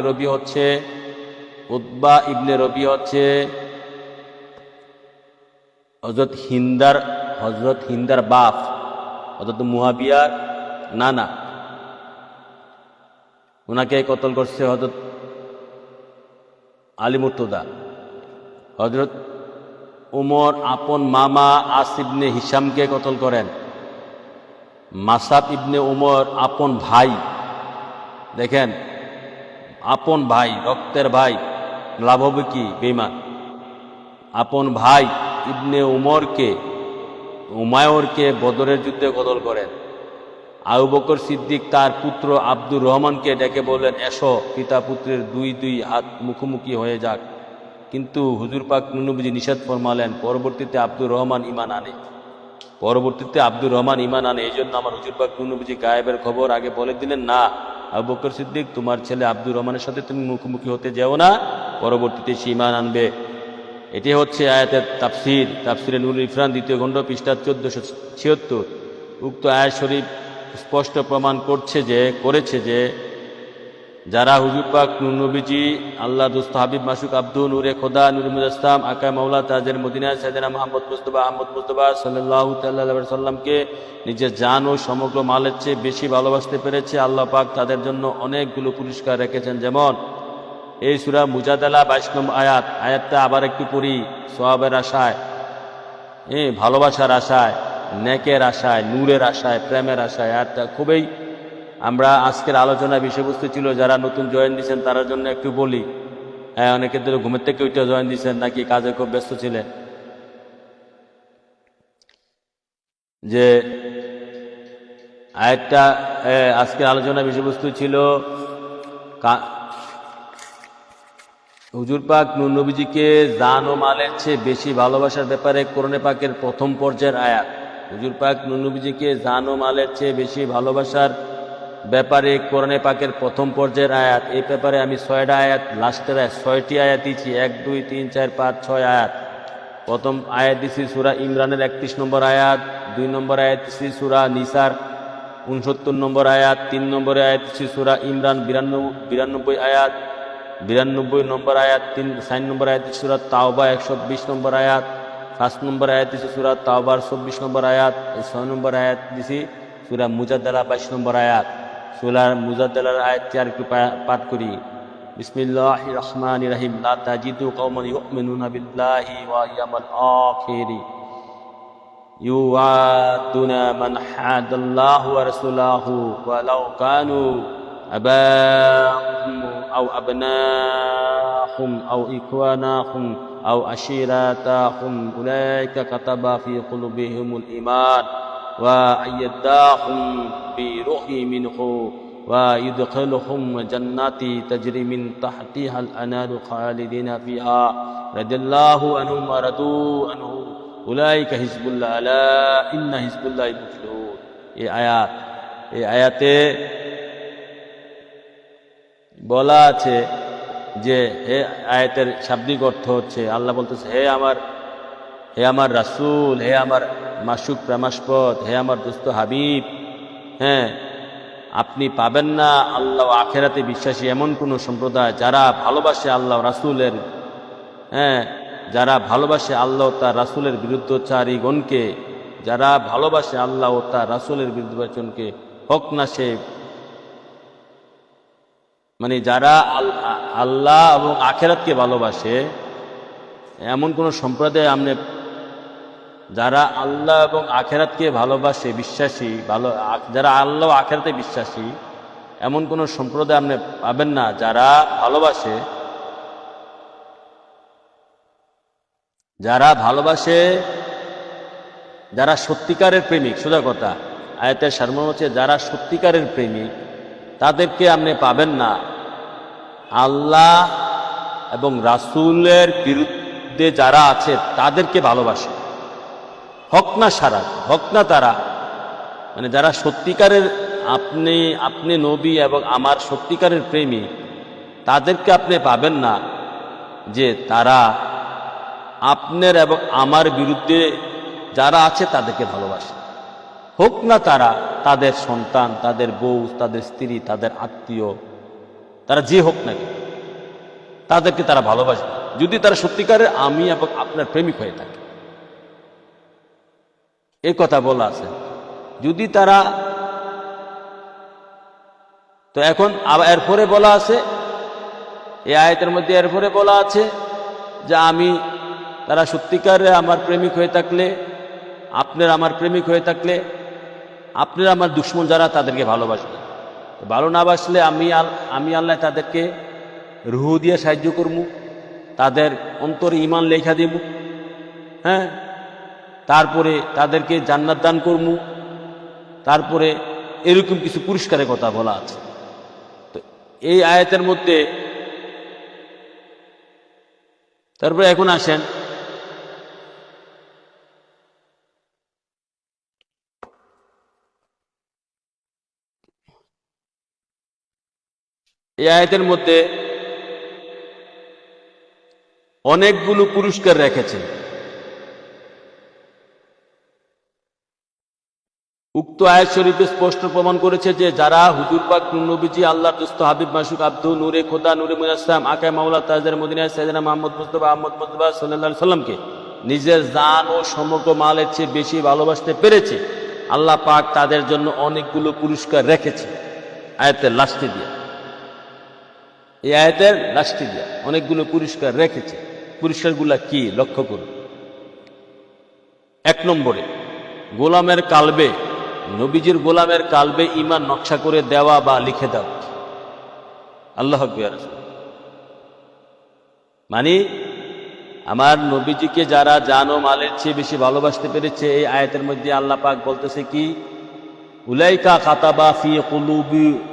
রবিয়া হচ্ছে হযরত হিন্দার বাপ, হযরত মুয়াবিয়ার নানা, ওনাকে কতল করছে হযরত আলী মুর্তদা। হযরত উমর আপন মামা আস ইবনে হিশামকে কতল করেন। মাসাব ইবনে উমর আপন ভাই, দেখেন আপন ভাই, রক্তের ভাই, লাভ হবে কি বেঈমান, আপন ভাই ইবনে উমায়রকে বদরের যুদ্ধে কতল করেন। আবু বকর সিদ্দিক তার পুত্র আব্দুর রহমানকে ডেকে বললেন, এসো পিতা পুত্রের দুই হাত মুখোমুখি হয়ে যাক, কিন্তু হুজুর পাক নবীজি নিষেধ ফরমালেন। পরবর্তীতে আব্দুর রহমান ঈমান আনে। এই জন্য আমার হুজুর পাক নবীজি গায়েবের খবর আগে বলে দিলেন, না আবু বকর সিদ্দিক, তোমার ছেলে আব্দুর রহমানের সাথে তুমি মুখোমুখি হতে যেও না, পরবর্তীতে সে ঈমান আনবে। এটি হচ্ছে আয়াতের তাফসিরে নুরুল ইরফান 2য় খণ্ড পৃষ্ঠা 1476। উক্ত আয়াত শরীফ স্পষ্ট প্রমাণ করেছে যে যারা হুজুর পাক নবীজি আল্লাহ দোস্ত হাবিব মাসুক আব্দু নূরে খোদা নূর মুজাসসাম আকা মাওলা তাজের মদিনা সাইয়েদনা মুহাম্মদ মুস্তাফা সাল্লাল্লাহু তাআলা আলাইহি সাল্লামকে নিজের জান ও সমগ্র মালের চেয়ে বেশি ভালোবাসতে পেরেছে, আল্লাহ পাক তাদের জন্য অনেকগুলো পুরস্কার রেখেছেন। যেমন এই সূরা মুজাদালা 22 নম্বর আয়াতটা আবার একটু পড়ি, সওয়াবের আশায়, ভালোবাসার আশায়, নেকের আশায়, নূরের আশায়, প্রেমের আশায়। আয়াতটা খুবই, আমরা আজকের আলোচনা বিষয়বস্তু ছিল যারা নতুন জয়েন দিয়েছেন তার জন্য একটু বলি। অনেকে তো ঘুমের থেকে ওইটা জয়েন দিয়েছেন, নাকি কাজে খুব ব্যস্ত ছিলেন, যে আয়াতটা আজকের আলোচনা বিষয়বস্তু ছিল হুজুর পাক নবীজিকে জান ও মালের চেয়ে বেশি ভালোবাসার ব্যাপারে কোরআনে পাকের প্রথম পর্যায়ের আয়াত। হুজুর পাক নবীজিকে জান ও মালের চেয়ে বেশি ভালোবাসার ব্যাপারে কোরআনে পাকের প্রথম পর্যায়ের আয়াত। এই ব্যাপারে আমি 6টা আয়াত, লাস্টের 6টি আয়াত দিচ্ছি, 1 2 3 4 5 6 আয়াত। প্রথম আয়াত দিচ্ছি সূরা ইমরানের 31 নম্বর আয়াত, 2 নম্বর আয়াত দিচ্ছি সূরা নিসার 69 নম্বর আয়াত, 3 নম্বরে আয়াত দিচ্ছি সূরা ইমরান 92 আয়াত, 92 নম্বর আয়াত, 4 নম্বর আয়াত দিচ্ছি সূরা তাওবা 120 নম্বর আয়াত, 5 নম্বর আয়াত দিচ্ছি সূরা তাওবার 24 নম্বর আয়াত, 6 নম্বর আয়াত দিচ্ছি সূরা মুজাদালা 22 নম্বর আয়াত। সূরা মুজাদালার আয়াতটি আর একটু পাঠ করি। বিসমিল্লাহির রহমানির রহিম। লা তাজিদু কওমান ইউমিনুনা বিল্লাহি ওয়াল ইয়াউমিল আখির ইউআদুনা মান হাদাল্লাহু ওয়া রাসূলাহু ওয়ালাউ কানু আবাহুম আও আবনাহুম আও ইখওয়ানাহুম আও আশিরাতাহুম উলাইকা কাতাবা ফি কুলুবিহিমুল ঈমান ওয়া আইয়াদাহুম বিরূহি মিনহু ওয়া ইউদখিলুহুম জান্নাতি তাজরি মিন তাহতিহাল আনারু খালিদিনা ফিহা রাদিয়াল্লাহু আনহুম ওয়া রাদু আনহু উলাইকা হিজবুল্লাহ আলা ইন্না হিজবুল্লাহি মুফলিহুন। এই আয়াতে বলা আছে যে আয়াতের শাব্দিক অর্থ হচ্ছে, আল্লাহ বলতেছে, হে আমার রাসূল, হে আমার মাসুক প্রেমাস্পদ, হে আমার দোস্ত হাবিব, আপনি পাবেন না আল্লাহ আখেরাতে বিশ্বাসী এমন কোন সম্প্রদায় যারা ভালোবাসে আল্লাহ রাসূলের, যারা ভালোবাসে আল্লাহ তার রাসূলের বিরুদ্ধচারীগণকে, যারা ভালোবাসে আল্লাহ ও তার রাসূলের বিরুদ্ধচারীগণকে, হোক না সে মানে যারা আল্লাহ এবং আখেরাতকে ভালোবাসে এমন কোন সম্প্রদায় আপনি, যারা আল্লাহ এবং আখেরাতকে ভালোবাসে বিশ্বাসী, যারা আল্লাহ ও আখেরাতে বিশ্বাসী এমন কোন সম্প্রদায় আপনি পাবেন না যারা ভালোবাসে, যারা সত্যিকারের প্রেমিক। সোজা কথা, আয়াতের সারমর্ম হচ্ছে যারা সত্যিকারের প্রেমিক, তাদেরকে আপনি পাবেন না আল্লাহ এবং রাসূলের বিরুদ্ধে যারা আছে তাদেরকে ভালোবাসে। হক না সারা, হক না তারা, মানে যারা সত্যিকারের আপনি নবী এবং আমার সত্যিকারের প্রেমী, তাদেরকে আপনি পাবেন না যে তারা আপনার এবং আমার বিরুদ্ধে যারা আছে তাদেরকে ভালোবাসে। হোক না তারা তাদের সন্তান, তাদের বউ, তাদের স্ত্রী, তাদের আত্মীয়, তারা যে হোক না কেন, তাদেরকে তারা ভালোবাসে যদি তারা সত্যিকারের আমি এবং আপনার প্রেমিক হয়ে থাকে। এই কথা বলা আছে। যদি তারা, তো এখন আবার এরপরে বলা আছে, এই আয়াতের মধ্যে এরপরে বলা আছে যে তারা সত্যিকারে আমার প্রেমিক হয়ে থাকলে, আপনার আমার প্রেমিক হয়ে থাকলে, আপনার আমার দুশ্মন যারা তাদেরকে ভালোবাসবে। ভালো না বাসলে আমি আল্লাহ তাদেরকে রুহ দিয়ে সাহায্য করবো, তাদের অন্তরে ঈমান লেখা দেব, হ্যাঁ, তারপরে তাদেরকে জান্নাত দান করবো, তারপরে এরকম কিছু পুরস্কারের কথা বলা আছে। তো এই আয়াতের মধ্যে তারপরে এখন আসেন এই আয়াতের মধ্যে অনেকগুলো পুরস্কার রেখেছেন। উক্ত আয়াত শরীফে স্পষ্ট প্রমাণ করেছে যে যারা হুজুর পাক নবীজি আল্লাহর দোস্ত হাবিব মাসুক আব্দু নূরে খোদা নূরে মুজাসসাম আকায়ে মাওলা তাজদার মদিনা সাইয়েদনা মুহাম্মদ মুস্তাফা আহমদ মুস্তাফা সাল্লাল্লাহু আলাইহি সাল্লামকে নিজের জান ও সমগ্র মালের চেয়ে বেশি ভালোবাসতে পেরেছে, আল্লাহ পাক তাদের জন্য অনেকগুলো পুরস্কার রেখেছে। আয়াতের লাস্টে দিয়ে, এই আয়াতের লাস্টে দিয়ে অনেকগুলো পুরস্কার রেখেছে। পুরস্কারগুলা কি লক্ষ্য করুন। 1 নম্বরে, গোলামের কালবে, নবীজির গোলামের কালবে ঈমান নকশা করে দেওয়া বা লিখে দেওয়া। আল্লাহু আকবার। মানে আমার নবীজিকে যারা জান ও মালের চেয়ে বেশি ভালোবাসতে পেরেছে, এই আয়াতের মধ্যে আল্লাহ পাক বলতেছে কি, উলাইকা কাতাবা ফি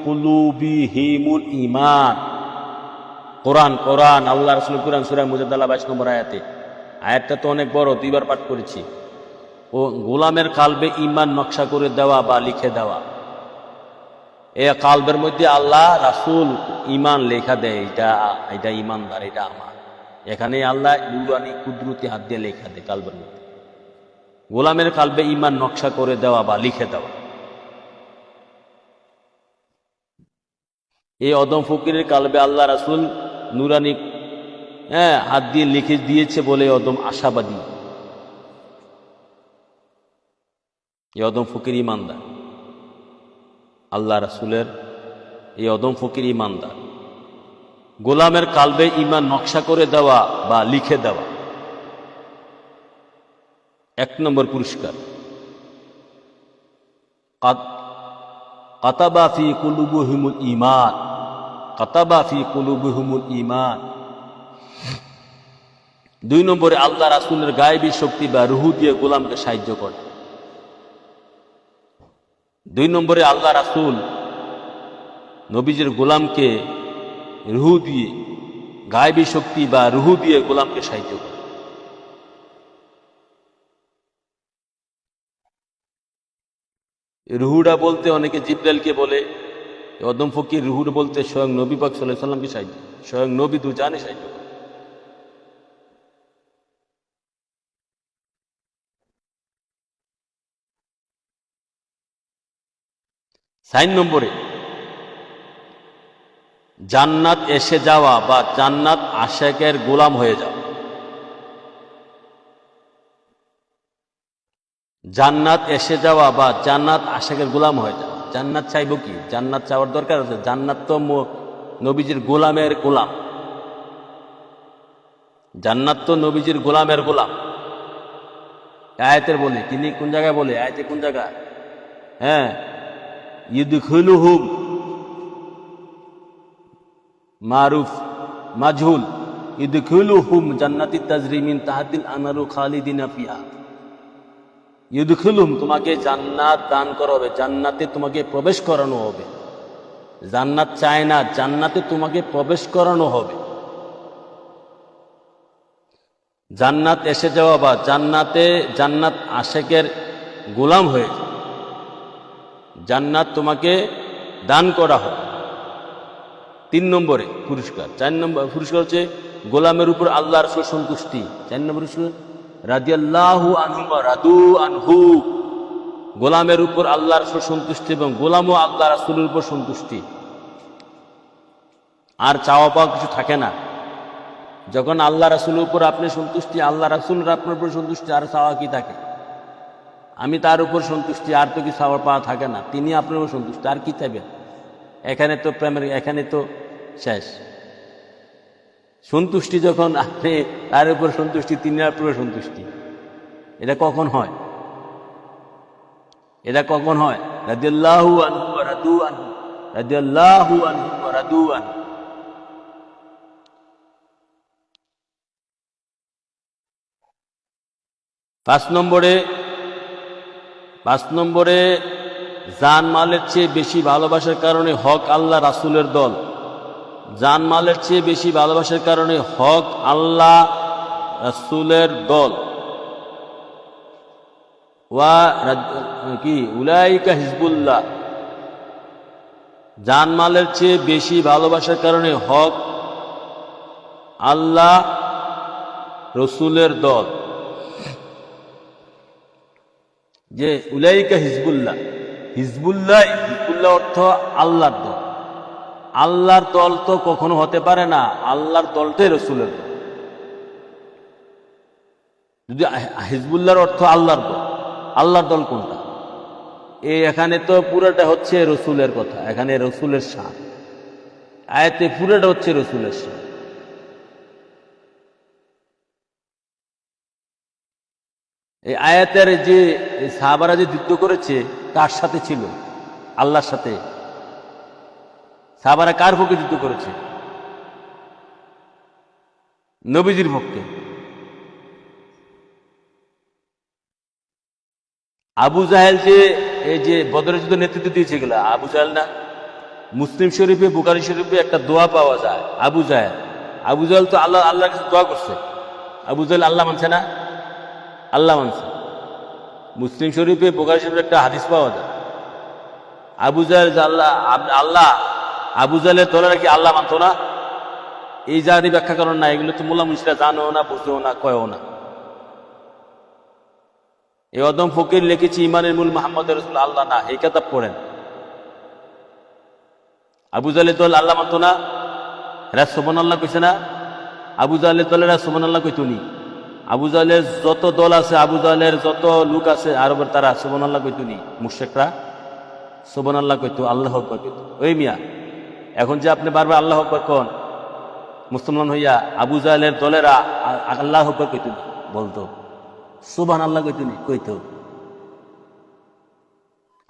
কুলুবিহিমুল ঈমান। কোরআন আল্লাহ রাসূল কোরআন সূরা মুজাদ্দালা 22 নম্বর আয়াতে। আয়াতটা তো অনেক বড়, 2 বার পাঠ করেছি। ও গোলামের কালবে ঈমান নকশা করে দেওয়া বা লিখে দেওয়া। এই কালবের মধ্যে আল্লাহ রাসূল ঈমান লেখা দেয়, এটা ঈমানদার, এটা আমার। এখানে আল্লাহ নুরানি কুদরতি হাত দিয়ে লেখা দেয় কালবের মধ্যে। গোলামের কালবে ঈমান নকশা করে দেওয়া বা লিখে দেওয়া। এই অদম ফকিরের কালবে আল্লাহ রাসূল নুরানি হাত দিয়ে লিখে দিয়েছে বলে অদম আশাবাদী। এই অদম ফকির ঈমানদার, আল্লাহ রাসূলের এই অদম ফকির ঈমানদার। গোলামের কালবে ঈমান নকশা করে দেওয়া বা লিখে দেওয়া 1 নম্বর পুরস্কার। কাতাবা ফি কুলুবিহিমুল ঈমান, কাতাবা ফি কুলুবিহিমুল ঈমান। 2 নম্বরে, আল্লাহ রাসূলের গায়েবী শক্তি বা রূহ দিয়ে গোলামকে সাহায্য করে। 2 নম্বরে, আল্লাহ রাসূল নবীজির গোলামকে রূহ দিয়ে, গায়েবী শক্তি বা রূহ দিয়ে গোলামকে সাহায্য করে। রুহুটা বলতে অনেকে জিব্রাইলকে বলে, অদম ফকির রুহুর বলতে স্বয়ং নবী পাক সাল্লাল্লাহু আলাইহি সাল্লামকে সাহায্য, স্বয়ং নবী দুজানে সাহায্য করে। 4 নম্বরে, জান্নাত এসে যাওয়া বা জান্নাত আশিকের গোলাম হয়ে যাওয়া। জান্নাত এসে যাওয়া বা জান্নাত আশিকের গোলাম হয়ে যাওয়া। জান্নাত চাইবো কি? জান্নাত চাওয়ার দরকার আছে? জান্নাত তো নবীজির গোলামের গোলাম। জান্নাত তো নবীজির গোলামের গোলাম। আয়াতের বলে, তিনি কোন জায়গায় বলে? আয়াতে কোন জায়গায়? হ্যাঁ, ইদখুলুহুম, মারুফ মাজহুল, ইদখুলুহুম জান্নাতি তাজরি মিন তাহতিল আনহারু খালিদিনা ফিহা। ইদখুলুহুম, তোমাকে জান্নাত দান করা হবে, জান্নাতে তোমাকে প্রবেশ করানো হবে। জান্নাত চায় না, জান্নাতে তোমাকে প্রবেশ করানো হবে। জান্নাত এসে যাওয়া বা জান্নাত আশেকের গোলাম হয়ে যায়। জান্নাত তোমাকে দান করা হবে। 3 নম্বরে পুরস্কার। 4 নম্বর পুরস্কার হচ্ছে গোলামের উপর আল্লাহর সন্তুষ্টি। 4 নম্বর রাদিয়াল্লাহু আনহু ওয়া রাদু আনহু, গোলামের উপর আল্লাহর সন্তুষ্টি এবং গোলামও আল্লাহ রাসূলের উপর সন্তুষ্টি। আর চাওয়া পাওয়া কিছু থাকে না। যখন আল্লাহ রাসূলের উপর আপনি সন্তুষ্টি, আল্লাহ রাসূলের আপনার উপর সন্তুষ্টি, আর চাওয়া কি থাকে? আমি তার উপর সন্তুষ্টি, আর তো কি চাওয়া পাওয়া থাকে না। তিনি আপনার উপর সন্তুষ্টি, আর কি চাইবেন? এখানে তো প্রেমের, এখানে তো শেষ। সন্তুষ্টি যখন আপনি তার উপর সন্তুষ্টি, তিনি আপনার সন্তুষ্টি, এটা কখন হয়? এটা কখন হয়? রাদিয়াল্লাহু আনহু ওয়া রাদু আনহু, রাদিয়াল্লাহু আনহু ওয়া রাদু আনহু। পাঁচ নম্বরে জানমালের চেয়ে বেশি ভালোবাসার কারণে হক আল্লাহ রাসূলের দল। জানমালের চেয়ে বেশি ভালোবাসার কারণে হক আল্লাহ রাসূলের দল। ওয়া কি উলাইকা হিজবুল্লাহ, জানমালের চেয়ে বেশি ভালোবাসার কারণে হক আল্লাহ রসুলের দল। যে উলাইকা হিজবুল্লাহ, হিজবুল্লাহ অর্থ আল্লাহর দল। আল্লাহর দল তো কখনো হতে পারে না, আল্লাহর দলটাই রসুলের দল। যদি হিজবুল্লাহর অর্থ আল্লাহর দল, আল্লাহর দল কোনটা? এখানে তো পুরোটা হচ্ছে রসুলের কথা, এখানে রসুলের শান। আয়াতে পুরোটা হচ্ছে রসুলের শান। এই আয়াতের যে সাহাবারা যে যুদ্ধ করেছে কার সাথে ছিল? আল্লাহর সাথে। সাহাবারা কার পক্ষে যুদ্ধ করেছে? নবীজির পক্ষে। আবু জাহেল যে এই যে বদরের যুদ্ধ নেতৃত্ব দিয়েছে, গেলা আবু জাহেল না? মুসলিম শরীফে, বুখারী শরীফে একটা দোয়া পাওয়া যায়। আবু জাহেল তো আল্লাহর কাছে দোয়া করছে। আবু জাহেল আল্লাহ মানছে না? আল্লাহ মানছে। মুসলিম শরীফে, বুখারী শরীফে একটা হাদিস পাওয়া যায়। আবু জাহেল আল্লাহ, আবু জাহেলের দলেরা কি আল্লাহ মানতো না? এই জাতি ব্যাখ্যা করেন না, এগুলো তো মোল্লা মুন্সিরা জানেও না, বুঝেও না, কয়ও না। এই অদম ফকির লিখেছি ইমানের মূল মুহাম্মদ রাসূলুল্লাহ আল্লাহ না, এই কিতাব পড়েন। আবু জাহেলের দল আল্লাহ মানতো না, এরা সুবহানাল্লাহ কইছে না? আবু জাহেলের দলেরা সুবহানাল্লাহ কইতো নি? আবু জাহেলের যত দল আছে, আবু জাহেলের যত লোক আছে আরবের, তারা সুবহানাল্লাহ কইতো নি? মুশরিকরা সুবহানাল্লাহ কইতো, আল্লাহু আকবার কইতো। ওই মিয়া, এখন যে আপনি বারবার আল্লাহু আকবার কোন, মুসলমান হইয়া আবু জাহেলের দলেরা আল্লাহু আকবার কইতো নি? বলতো সুবহানাল্লাহ কইতো নি? কইতো।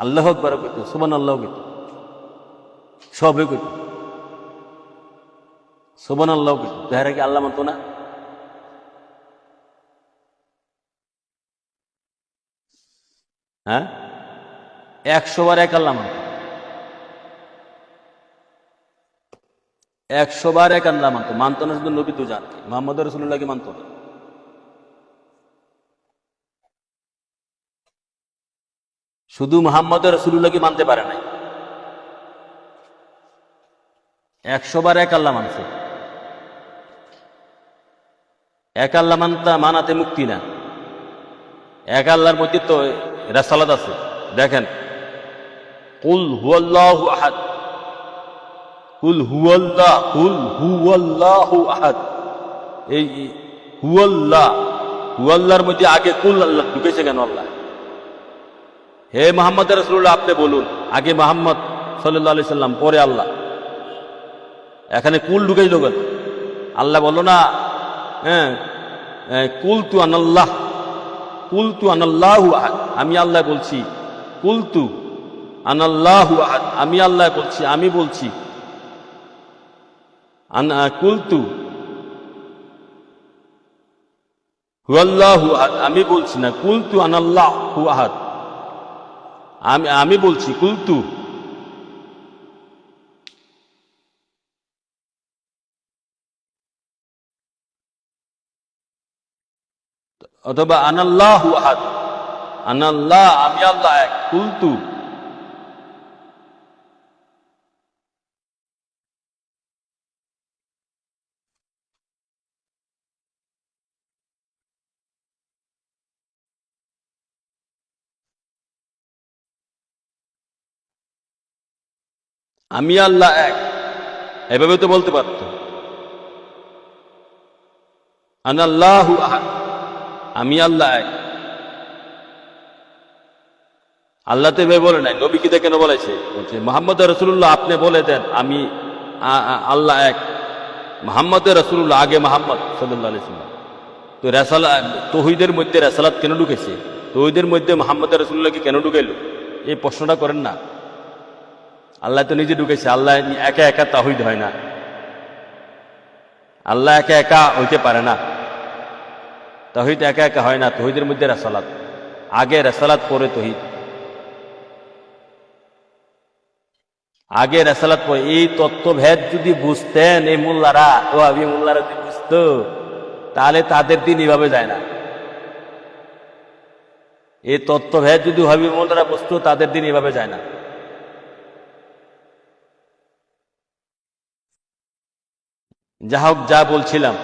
আল্লাহু আকবার কইতো, সুবহানাল্লাহ কইতো, সবে কইতো, সুবহানাল্লাহ কইতো। তাহারা কি আল্লাহ মানতো না? হ্যাঁ, 100 বার এক আল্লাহ মানত, 100 বার এক আল্লাহ মানতো। মানতো না শুধু নবী তো জানতো, মুহাম্মদ রাসূলুল্লাহকে মানতো না। শুধু মুহাম্মদ রাসূলুল্লাহকে মানতে পারে নাই, 100 বার এক আল্লাহ মানছে। এক আল্লাহ মানাতে মুক্তি না। এক আল্লাহর মধ্যে তো রিসালাত আছে। দেখেন, কুল হুয়াল্লাহু আহাদ, কুল হুয়াল্লাহু আহাদ। এই হুয়াল্লাহর মধ্যে আগে কুল আল্লাহ ঢুকেছে কেন? আল্লাহ, হে মুহাম্মদ রাসূলুল্লাহ আপনি বলুন, আগে মুহাম্মদ সাল্লাল্লাহু আলাইহি সাল্লাম, পরে আল্লাহ। এখানে কুল ঢুকেছিল কেন? আল্লাহ বলো না, হ্যাঁ, কুলতু আনাল্লাহু আহাদ, আমি আল্লাহ বলছি। কুলতু আনাল্লাহু আহাদ, আমি আল্লাহ বলছি, আমি বলছি। কুলতু হুয়াল্লাহু আহাদ, আমি বলছি না। কুলতু আনাল্লাহু আহাদ, আমি বলছি। কুলতু অথবা আনাল্লাহু আহাদ, আনাল্লাহ, আমি আল্লাহ এক, কুলতু, আমি আল্লাহ এক, এভাবে তো বলতে পারত। আনাল্লাহু আহাদ, আমি আল্লাহ এক। আল্লাহ তো এভাবে বলে নাই, নবী কিতা কেন বলেছে? বলছে মুহাম্মদ রাসূলুল্লাহ আপনি বলে দেন আমি আল্লাহ এক। মুহাম্মদ রাসূলুল্লাহ, আগে মুহাম্মদ সাল্লাল্লাহু আলাইহি ওয়াসাল্লাম। তো রাসালাত, তৌহিদের মধ্যে রাসালাত কেন ঢুকেছে? তৌহিদের মধ্যে মুহাম্মদ রাসূলুল্লাহকে কেন ঢুকাইলো? এই প্রশ্নটা করেন না। আল্লাহ তো নিজে ঢুকেছে। আল্লাহ একা একা তাওহীদ হয় না, আল্লাহ একা একা হইতে পারে না, তাওহীদ একা একা হয় না। তৌহিদের মধ্যে রাসালাত, আগে রাসালাত পরে তৌহীদ, আগে রাসালাত পরে। এই তত্ত্বভেদ যদি বুঝতেন এই মোল্লারা, ওয়াহাবি মোল্লারা যদি বুঝতো, তাহলে তাদের দিন এভাবে যায় না। এই তত্ত্বভেদ যদি ওয়াহাবি মোল্লারা বুঝতো, তাদের দিন এভাবে যায় না। যা হোক, যা বলছিলাম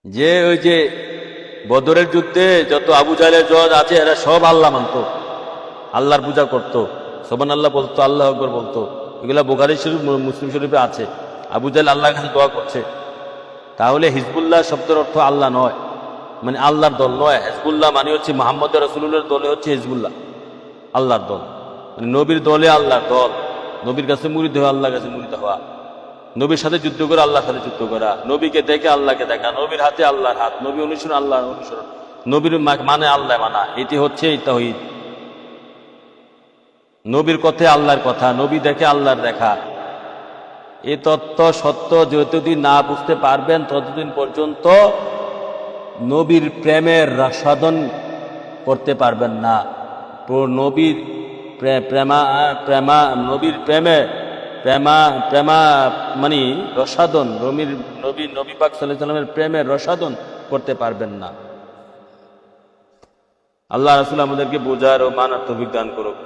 যে ওই যে বদরের যুদ্ধে যত আবু জাহেলের জজ আছে এরা সব আল্লাহ মানত, আল্লাহর পূজা করত, সুবহানাল্লাহ বলতো, আল্লাহু আকবার বলতো। এগুলা বুখারী শরীফ, মুসলিম শরীফে আছে। আবু জাহেল আল্লাহর কাছে দোয়া করছে। তাহলে হিজবুল্লাহ শব্দের অর্থ আল্লাহ নয়, মানে আল্লাহর দল নয়। হিজবুল্লাহ মানে হচ্ছে মুহাম্মদ রাসূলুল্লাহর দলে হচ্ছে হিজবুল্লাহ, আল্লাহর দল। মানে নবীর দলে আল্লাহর দল, নবীর কাছে মুরিদ হওয়া, আল্লাহর কাছে মুরিদ হওয়া, নবীর সাথে যুদ্ধ করা, আল্লাহর সাথে যুদ্ধ করা, নবীকে দেখে আল্লাহকে দেখা, নবীর হাতে আল্লাহর হাত, নবী অনুসরণ আল্লাহর অনুসরণ, নবীর মানে আল্লাহ মানা, এটি হচ্ছে তাওহীদ। নবীর কথা আল্লাহর কথা, নবী দেখে আল্লাহর দেখা। এই তত্ত্ব সত্য যতদিন না বুঝতে পারবেন ততদিন পর্যন্ত নবীর প্রেমের রসাদন করতে পারবেন না। নবীর নবীর প্রেমা মানে রসাদন, নবী পাক সাল্লাল্লাহু আলাইহি সাল্লামের প্রেমের রসাদন করতে পারবেন না। আল্লাহ রাসূল আমাদেরকে বোঝার ও মানার তৌফিক দান করুক।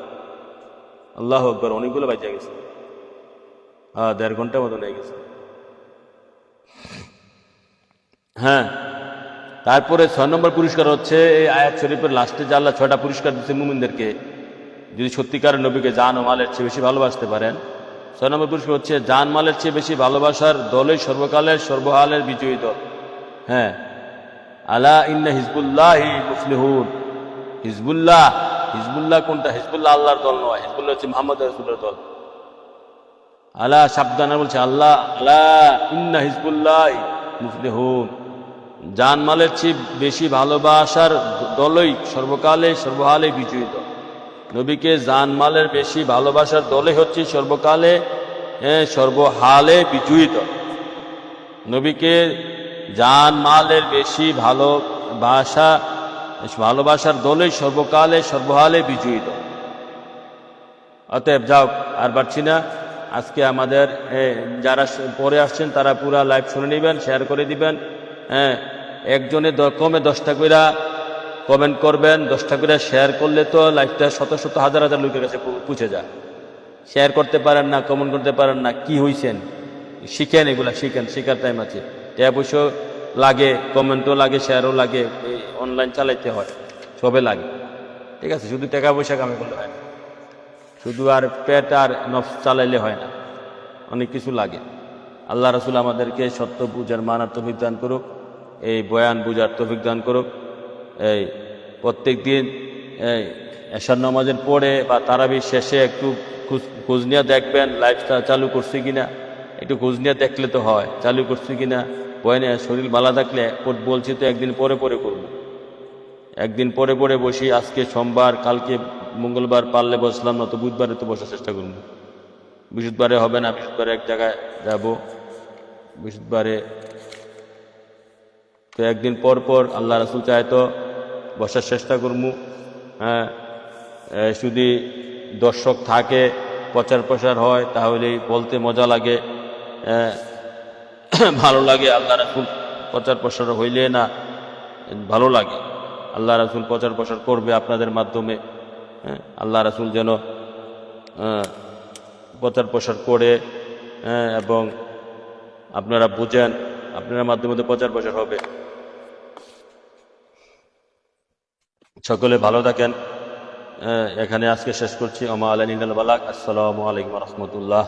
আল্লাহু আকবার। অনেকগুলো বাজে গেছে, 1.5 ঘন্টার মতো লেগে গেছে। হ্যাঁ, তারপরে 6 নম্বর পুরস্কার হচ্ছে এই আয়াত শরীফের লাস্টে যে আল্লাহ 6টা পুরস্কার দিচ্ছে মুমিনদেরকে, যদি সত্যিকারের নবীকে জান ও মালের চেয়ে বেশি ভালোবাসতে পারেন। 6 নম্বর পুরস্কার হচ্ছে জান মালের চেয়ে বেশি ভালোবাসার দলই সর্বকালের সর্বহালের বিজয়ী দল। হ্যাঁ, আলা ইন্না হিজবুল্লাহি মুফলিহুন। হিজবুল্লাহ, হিজবুল্লাহ কোনটা? হিজবুল্লাহ আল্লাহর দল নয়, হিজবুল্লাহ হচ্ছে মুহাম্মদ রাসূলের দল। আলা সাবধান বলছে আল্লাহ, আলা ইন্না হিজবুল্লাহি মুফলিহুন। জান মালের চেয়ে বেশি ভালোবাসার দলই সর্বকালে সর্বহালে বিজয়ী দল। নবীকে জান মালের বেশি ভালোবাসার দলে হচ্ছে সর্বকালে সর্বহালে বিজয়ী দল। নবীকে জান মালের বেশি ভালোবাসার দলে সর্বকালে সর্বহালে বিজয়ী দল। অতএব যাও, আর পারছি না। আজকে আমাদের যারা পরে আসছেন তারা পুরা লাইভ শুনে নেবেন, শেয়ার করে দিবেন। একজনে কমে 10টা করে কমেন্ট করবেন, 10টা করে শেয়ার করলে তো লাইভটা শত শত হাজার হাজার লোকের কাছে পৌঁছে যায়। শেয়ার করতে পারেন না, কমেন্ট করতে পারেন না, কি হয়েছেন? শিখেন, এগুলা শিখেন, শেখার টাইম আছে। টাকা পয়সা লাগে, কমেন্টও লাগে, শেয়ারও লাগে, অনলাইন চালাইতে হয়, সবে লাগে। ঠিক আছে, শুধু টাকা পয়সা কামাই করলে হয় না, শুধু আর পেট আর নফস চালাইলে হয় না, অনেক কিছু লাগে। আল্লাহ রাসূল আমাদেরকে সত্য বুঝার মানার তৌফিক দান করুক, এই বয়ান বুঝার তৌফিক দান করুক। এই প্রত্যেক দিন এশার নামাজের পরে বা তারাবির শেষে একটু খোঁজ নিয়ে দেখবেন লাইফটা চালু করছি কিনা। একটু খোঁজ নিয়ে দেখলে তো হয়, চালু করছি কিনা। বয়ানে শরীর ভালো থাকলে বলছি তো একদিন পরে পরে করব, একদিন পরে পরে বসি। আজকে সোমবার, কালকে মঙ্গলবার পারলে বসলাম না, তো বুধবারে তো বসার চেষ্টা করব। বৃহস্পতিবারে হবে না, বৃহস্পতিবারে এক জায়গায় যাব, বৃহস্পতিবারে তো একদিন পর পর আল্লাহ রাসূল চায় তো বসার চেষ্টা করবো। হ্যাঁ, যদি দর্শক থাকে, প্রচার প্রসার হয়, তাহলে বলতে মজা লাগে, ভালো লাগে। আল্লাহ রাসূল প্রচার প্রসার হইলে না ভালো লাগে। আল্লাহ রাসূল প্রচার প্রসার করবে আপনাদের মাধ্যমে। হ্যাঁ, আল্লাহ রাসূল যেন প্রচার প্রসার করে এবং আপনারা বুঝেন, আপনার মাধ্যমে তো প্রচার প্রসার হবে। সকলে ভালো থাকেন। এখানে আজকে শেষ করছি। আমা আলাইহিল বালাগ। আসসালামু আলাইকুম ওয়া রাহমাতুল্লাহ।